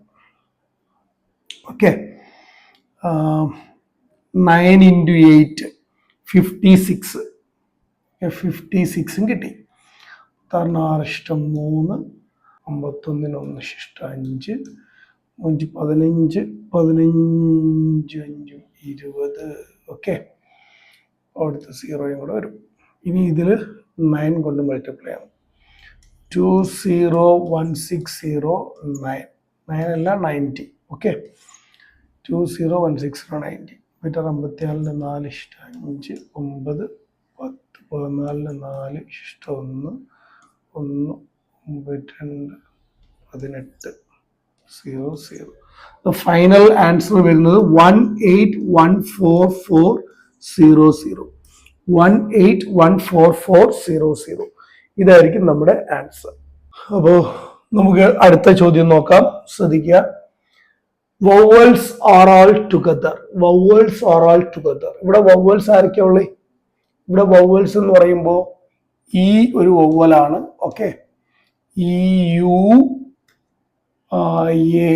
ഓക്കെ, 9 into 8 56 കിട്ടി. 6 ഇഷ്ടം 3, 51 1 ഇഷ്ടം 5, 5 15 15 5 20. ഓക്കെ, അടുത്ത 0 കൂടെ വരും. ഇനി ഇതിൽ 9 കൊണ്ട് മൾട്ടിപ്ലൈ ആണ്. 20160 9 അല്ല 90. ഓക്കെ, 20160 90. മീറ്റർ 54 4 ഇഷ്ടം 5 9 10 14 4 ഇഷ്ടം 1 1 92 18 00. The final answer വരുന്നത് 1814400. 1814400. ഇതായിരിക്കും നമ്മുടെ ആൻസർ. അപ്പോ നമുക്ക് അടുത്ത ചോദ്യം നോക്കാം. ശ്രദ്ധിക്കുക, vowels are all together. ഇവിടെ vowels ആരൊക്കെയാ ഉള്ളത്? ഇവിടെ vowels എന്ന് പറയുമ്പോൾ ഈ ഒരു vowel ആണ്. Okay, E U A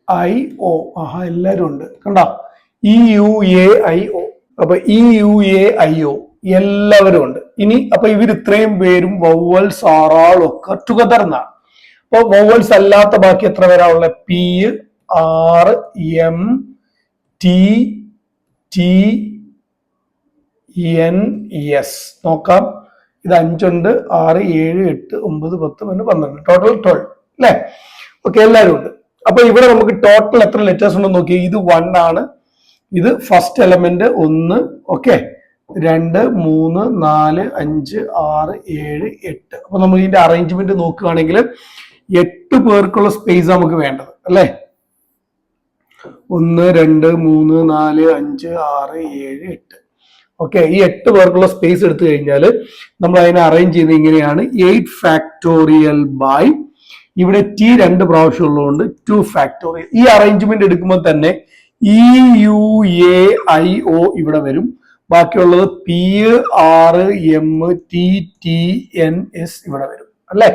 I O. ആഹാ, എല്ലാരും ഉണ്ട് കണ്ടോ? E U A I O. അപ്പൊ E U A I O എല്ലാവരും ഉണ്ട്. ഇനി അപ്പൊ ഇവർ ഇത്രയും പേരും vowels are all occur together എന്നാണ്. ഇപ്പൊ വോവൽസ് അല്ലാത്ത ബാക്കി എത്ര പേരാ ഉള്ളത്? P, R, M, T, T, N, S. നോക്കാം. ഇത് 5 ഉണ്ട്, 6, 7, 8, 9, 10, 12, ടോട്ടൽ 12 അല്ലെ? ഓക്കെ, എല്ലാവരും ഉണ്ട്. അപ്പൊ ഇവിടെ നമുക്ക് ടോട്ടൽ എത്ര ലെറ്റേഴ്സ് ഉണ്ടെന്ന് നോക്കിയാൽ ഇത് 1 ആണ്. ഇത് ഫസ്റ്റ് എലമെന്റ് 1, ഓക്കെ, 2, 3, 4, 5, 6, 7, 8. അപ്പൊ നമ്മൾ ഇതിന്റെ അറേഞ്ച്മെന്റ് നോക്കുകയാണെങ്കിൽ 8 പേർക്കുള്ള സ്പേസ് നമുക്ക് വേണ്ടത് അല്ലെ? 1, 2, 3, 4, 5, 6, 7, 8. ഓക്കെ, ഈ 8 പേർക്കുള്ള സ്പേസ് എടുത്തു കഴിഞ്ഞാൽ നമ്മൾ അതിനെ അറേഞ്ച് ചെയ്യുന്നത് ഇങ്ങനെയാണ്. 8 ഫാക്ടോറിയൽ ബൈ, ഇവിടെ ടി 2 പ്രാവശ്യം ഉള്ളതുകൊണ്ട് 2 ഫാക്ടോറിയൽ. ഈ അറേഞ്ച്മെന്റ് എടുക്കുമ്പോൾ തന്നെ EUAIO ഇവിടെ വരും. ബാക്കിയുള്ളത് P, R, M, T, T, N, S ഇവിടെ വരും അല്ലെ?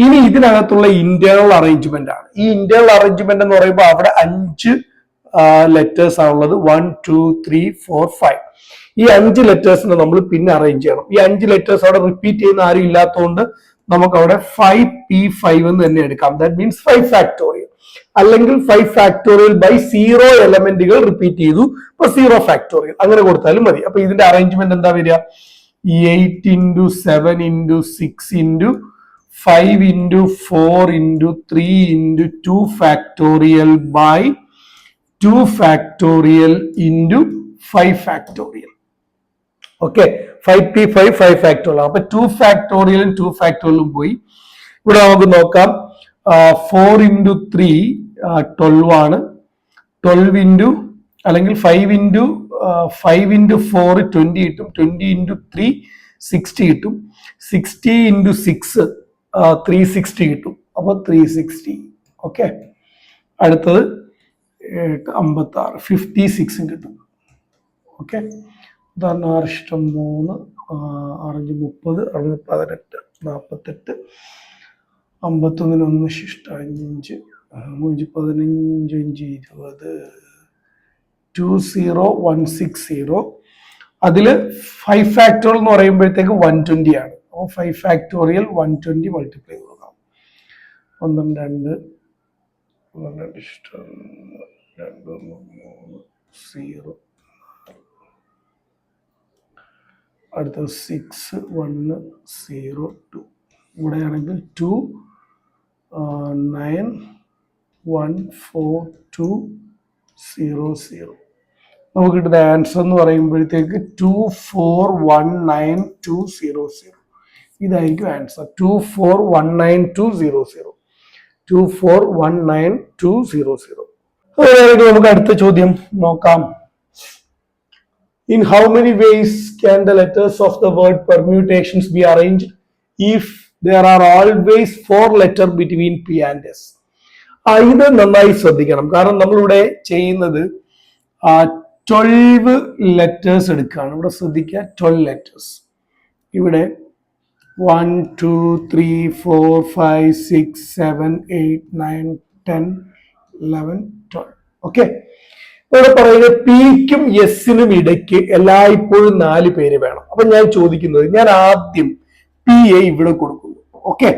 ഇനി ഇതിനകത്തുള്ള ഇന്റേണൽ അറേഞ്ച്മെന്റ് ആണ്. ഈ ഇന്റേണൽ അറേഞ്ച്മെന്റ് എന്ന് പറയുമ്പോൾ അവിടെ 5 ലെറ്റേഴ്സ് ആണുള്ളത്. 1, 2, 3, 4, 5. ഈ 5 ലെറ്റേഴ്സിനെ നമ്മൾ പിന്നെ അറേഞ്ച് ചെയ്യണം. ഈ 5 ലെറ്റേഴ്സ് അവിടെ റിപ്പീറ്റ് ചെയ്യുന്ന ആരും ഇല്ലാത്തതുകൊണ്ട് നമുക്ക് അവിടെ 5P5 എന്ന് തന്നെ എടുക്കാം. ദാറ്റ് മീൻസ് 5 ഫാക്ടോറിയൽ, അല്ലെങ്കിൽ 5 ഫാക്ടോറിയൽ ബൈ 0 എലമെന്റുകൾ റിപ്പീറ്റ് ചെയ്തു, ഇപ്പൊ 0 ഫാക്ടോറിയൽ അങ്ങനെ കൊടുത്താലും മതി. അപ്പൊ ഇതിന്റെ അറേഞ്ച്മെന്റ് എന്താ വരിക? 8 into 7 into 6 into 5 into 4 into 3 into 2 factorial by 2 factorial into 5 factorial. Okay, 5P5 5 factorial. അപ്പൊ 2 ഫാക്ടോറിയലും 2 ഫാക്ടോറിയലും പോയി. ഇവിടെ നമുക്ക് നോക്കാം. 4 into 3 12 ആണ്. 12 into അല്ലെങ്കിൽ 5 into 4 20 കിട്ടും. 20 into 3 60 കിട്ടും. 60 into 6 360 കിട്ടും. അപ്പൊ 360. ഓക്കെ, അടുത്തത് 56 56 കിട്ടും. ഓക്കെ, ഉദാഹരണം 6 ഇഷ്ടം 3, 6 30, 6 18, 48, 51 1 ശിഷ്ട 5, 5 15 5 20, 20160. അതില് 5 ഫാക്ടോറിയൽ എന്ന് പറയുമ്പോഴത്തേക്ക് 120 ആണ്. അപ്പോൾ 5 ഫാക്ടോറിയൽ 120 മൾട്ടിപ്ലൈ കൊടുക്കാം. 12 ഇഷ്ടം 2 3 0. അടുത്തത് 6 1 0 2. ഇവിടെയാണെങ്കിൽ 2 9 1 4 2 0 0. നമുക്ക് കിട്ടുന്ന ആൻസർ എന്ന് പറയുമ്പോഴത്തേക്ക് 2419200. ഇതായിരിക്കും ആൻസർ. 2419200. 2419200. അങ്ങനെയാണെങ്കിൽ നമുക്ക് അടുത്ത ചോദ്യം നോക്കാം. In how many ways can the letters of the word permutations be arranged if there are always 4 letters between P and S? ഇത് നന്നായി ശ്രദ്ധിക്കണം. കാരണം നമ്മളിവിടെ ചെയ്യുന്നത് 12 ലെറ്റേഴ്സ് എടുക്കുകയാണ്. ഇവിടെ ശ്രദ്ധിക്കുക, 12 ലെറ്റേഴ്സ്. ഇവിടെ 1 2 3 4 5 6 7 8 9 10 11 12. ഓക്കെ, ഇവിടെ പറയുന്നത് പിക്കും എസിനും ഇടയ്ക്ക് എല്ലായ്പ്പോഴും 4 പേര് വേണം. അപ്പൊ ഞാൻ ചോദിക്കുന്നത്, ഞാൻ ആദ്യം പി എ ഇവിടെ കൊടുക്കുന്നു. ഓക്കെ,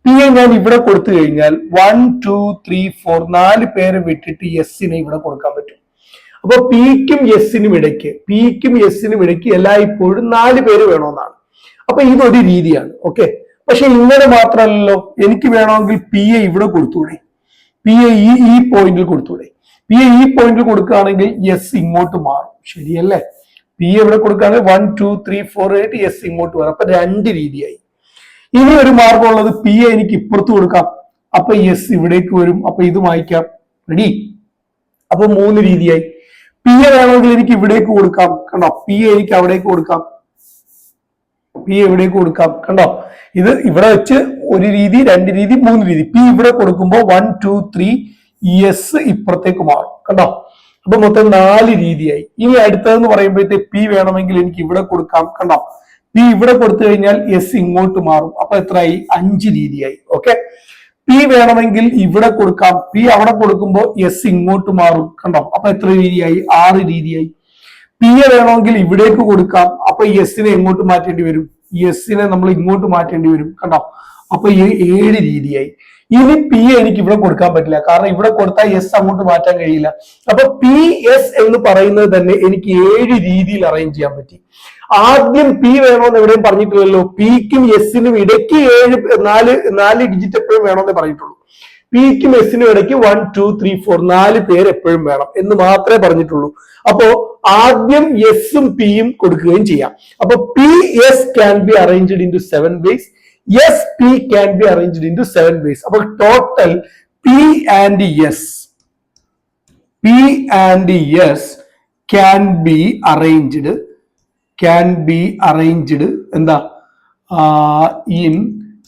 പി എ ഞാൻ ഇവിടെ കൊടുത്തു കഴിഞ്ഞാൽ 1 2 3 4 4 പേര് വിട്ടിട്ട് എസിനെ ഇവിടെ കൊടുക്കാൻ പറ്റും. അപ്പൊ പിക്കും എസിനും ഇടയ്ക്ക് എല്ലായ്പ്പോഴും 4 പേര് വേണമെന്നാണ്. അപ്പൊ ഇതൊരു രീതിയാണ്. ഓക്കെ, പക്ഷെ ഇങ്ങനെ മാത്രമല്ലല്ലോ, എനിക്ക് വേണമെങ്കിൽ പി എ ഇവിടെ കൊടുത്തൂടെ? പി എ ഈ പോയിന്റിൽ കൊടുത്തൂടെ? പി എ ഈ പോയിന്റിൽ കൊടുക്കുകയാണെങ്കിൽ എസ് ഇങ്ങോട്ട് മാറും, ശരിയല്ലേ? പി എ ഇവിടെ കൊടുക്കുകയാണെങ്കിൽ 1 2 3 4 8 എസ് ഇങ്ങോട്ട് വരും. അപ്പൊ 2 രീതിയായി. ഇനി ഒരു മാർഗമുള്ളത്, പി എ എനിക്ക് ഇപ്പുറത്ത് കൊടുക്കാം, അപ്പൊ എസ് ഇവിടേക്ക് വരും. അപ്പൊ ഇത് വായിക്കാം. റെഡി? അപ്പൊ 3 രീതിയായി. പി എ വേണമെങ്കിൽ എനിക്ക് ഇവിടേക്ക് കൊടുക്കാം, കണ്ടോ? പി എ എനിക്ക് അവിടേക്ക് കൊടുക്കാം, പി എവിടേക്ക് കൊടുക്കാം, കണ്ടോ? ഇത് ഇവിടെ വെച്ച് 1 രീതി, 2 രീതി, 3 രീതി. പി ഇവിടെ കൊടുക്കുമ്പോൾ 1 2 3 എസ് ഇപ്പുറത്തേക്ക് മാറും, കണ്ടോ? അപ്പൊ മൊത്തം 4 രീതിയായി. ഇനി അടുത്തതെന്ന് പറയുമ്പോഴത്തേക്ക് പി വേണമെങ്കിൽ എനിക്ക് ഇവിടെ കൊടുക്കാം, കണ്ടോ? പി ഇവിടെ കൊടുത്തു കഴിഞ്ഞാൽ എസ് ഇങ്ങോട്ട് മാറും. അപ്പൊ എത്രയായി? 5 രീതിയായി. ഓക്കെ, പി വേണമെങ്കിൽ ഇവിടെ കൊടുക്കാം, പി അവിടെ കൊടുക്കുമ്പോൾ എസ് ഇങ്ങോട്ട് മാറും, കണ്ടോ? അപ്പൊ എത്ര രീതിയായി? 6 രീതിയായി. പി എ വേണമെങ്കിൽ ഇവിടേക്ക് കൊടുക്കാം, അപ്പൊ എസിനെ എങ്ങോട്ട് മാറ്റേണ്ടി വരും? എസിനെ നമ്മൾ ഇങ്ങോട്ട് മാറ്റേണ്ടി വരും, കണ്ടോ? അപ്പൊ 7 രീതിയായി. ഇനി പി എനിക്ക് ഇവിടെ കൊടുക്കാൻ പറ്റില്ല, കാരണം ഇവിടെ കൊടുത്താൽ എസ് അങ്ങോട്ട് മാറ്റാൻ കഴിയില്ല. അപ്പൊ പി എസ് എന്ന് പറയുന്നത് തന്നെ എനിക്ക് 7 രീതിയിൽ അറേഞ്ച് ചെയ്യാൻ പറ്റി. ആദ്യം പി വേണമെന്ന് എവിടെയും പറഞ്ഞിട്ടില്ലല്ലോ. പിക്കും എസിനും ഇടയ്ക്ക് 4 ഡിജിറ്റ് എപ്പോഴും വേണമെന്നേ പറഞ്ഞിട്ടുള്ളൂ. പിക്കും എസിനും ഇടയ്ക്ക് 1 2 3 4 4 പേര് എപ്പോഴും വേണം എന്ന് മാത്രമേ പറഞ്ഞിട്ടുള്ളൂ. അപ്പോ ആദ്യം എസും പിയും കൊടുക്കുകയും ചെയ്യാം. അപ്പൊ P S can be arranged in to 7 ways. Yes, P can be arranged into 7 ways. അപ്പോൾ total P and S can be arranged എന്താ in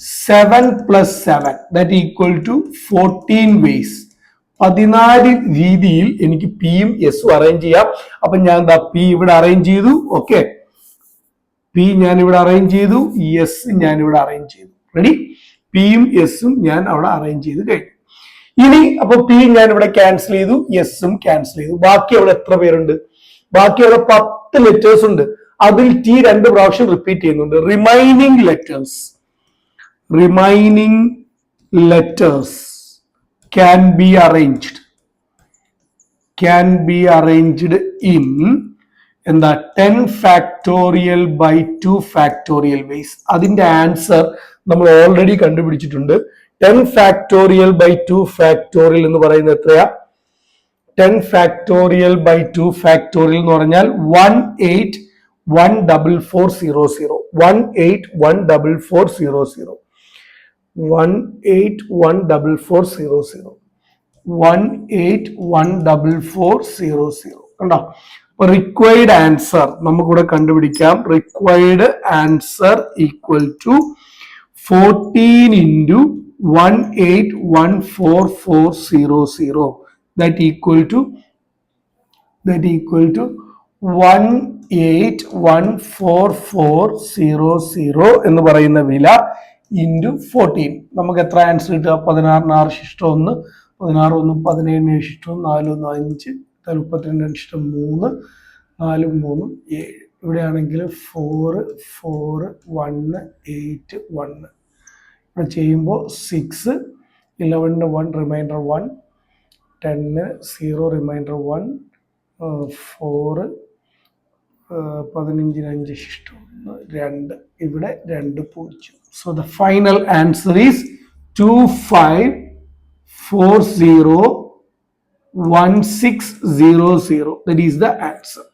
7 plus 7 that equal to 14 ways. 14 രീതിയിൽ എനിക്ക് പിയും എസും അറേഞ്ച് ചെയ്യാം. അപ്പൊ ഞാൻ എന്താ പി ഇവിടെ അറേഞ്ച് ചെയ്തു. ഓക്കെ, പി ഞാൻ ഇവിടെ അറേഞ്ച് ചെയ്തു, എസ് ഞാൻ ഇവിടെ അറേഞ്ച് ചെയ്തു. റെഡി? പിയും എസും ഞാൻ അവിടെ അറേഞ്ച് ചെയ്ത് കഴിഞ്ഞു. ഇനി അപ്പൊ പി ഞാൻ ഇവിടെ ക്യാൻസൽ ചെയ്തു, എസും ക്യാൻസൽ ചെയ്തു. ബാക്കി അവിടെ എത്ര പേരുണ്ട്? ബാക്കി അവിടെ 10 ലെറ്റേഴ്സ് ഉണ്ട്. അതിൽ ടി 2 പ്രാവശ്യം റിപ്പീറ്റ് ചെയ്യുന്നുണ്ട്. Remaining letters can be arranged in എന്താ 10 factorial by 2 factorial ways. അതിന്റെ ആൻസർ നമ്മൾ ഓൾറെഡി കണ്ടുപിടിച്ചിട്ടുണ്ട്. 10 factorial by 2 factorial എന്ന് പറയുന്നത് എത്രയാ? 10 factorial by 2 factorial എന്ന് പറഞ്ഞാൽ 18,144,00. 18,144,00. 18,144,00. 18,144,00. കണ്ടോ? റിക്വയർഡ് ആൻസർ നമുക്കിവിടെ കണ്ടുപിടിക്കാം. Required answer equal to 14 into 18,144,00. That equal to 18,144,00 എന്ന് പറയുന്ന വില ഇൻറ്റു 14. നമുക്ക് എത്ര ആൻസർ കിട്ടുക? 16 6 ശിഷ്ടം 1, 16 1 17 ശിഷ്ടം 4 1 5, 32 ശിഷ്ടം 3, 4 3 7. ഇവിടെയാണെങ്കിൽ 4 4 1 8 1. ഇവിടെ ചെയ്യുമ്പോൾ 6 11 1 റിമൈൻഡർ 1, 10 0 റിമൈൻഡർ 1, 4 15 5 ശിഷ്ടം 2. ഇവിടെ 2 0. So the final answer is 25401600. That is the answer.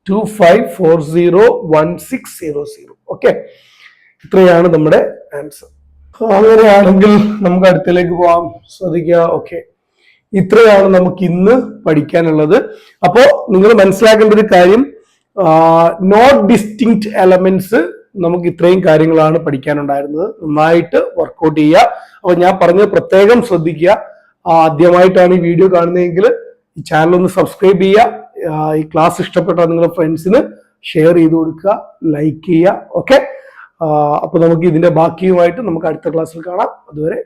25401600. Okay, ഇത്രയാണ് നമ്മുടെ ആൻസർ. അങ്ങനെയാണെങ്കിൽ നമുക്ക് അടുത്തിലേക്ക് പോവാം. ശ്രദ്ധിക്കുക. ഓക്കെ, ഇത്രയാണ് നമുക്ക് ഇന്ന് പഠിക്കാനുള്ളത്. അപ്പോ നിങ്ങൾ മനസ്സിലാക്കേണ്ട ഒരു കാര്യം, നോട്ട് ഡിസ്റ്റിങ്ക്റ്റ് എലമെന്റ്സ് നമുക്ക് ഇത്രയും കാര്യങ്ങളാണ് പഠിക്കാനുണ്ടായിരുന്നത്. നന്നായിട്ട് വർക്ക്ഔട്ട് ചെയ്യുക. അപ്പൊ ഞാൻ പറഞ്ഞത് പ്രത്യേകം ശ്രദ്ധിക്കുക. ആദ്യമായിട്ടാണ് ഈ വീഡിയോ കാണുന്നതെങ്കിൽ ഈ ചാനൽ ഒന്ന് സബ്സ്ക്രൈബ് ചെയ്യുക. ഈ ക്ലാസ് ഇഷ്ടപ്പെട്ടാൽ നിങ്ങളുടെ ഫ്രണ്ട്സിന് ഷെയർ ചെയ്ത് കൊടുക്കുക, ലൈക്ക് ചെയ്യുക. ഓക്കെ, അപ്പൊ നമുക്ക് ഇതിന്റെ ബാക്കിയുമായിട്ട് നമുക്ക് അടുത്ത ക്ലാസ്സിൽ കാണാം. അതുവരെ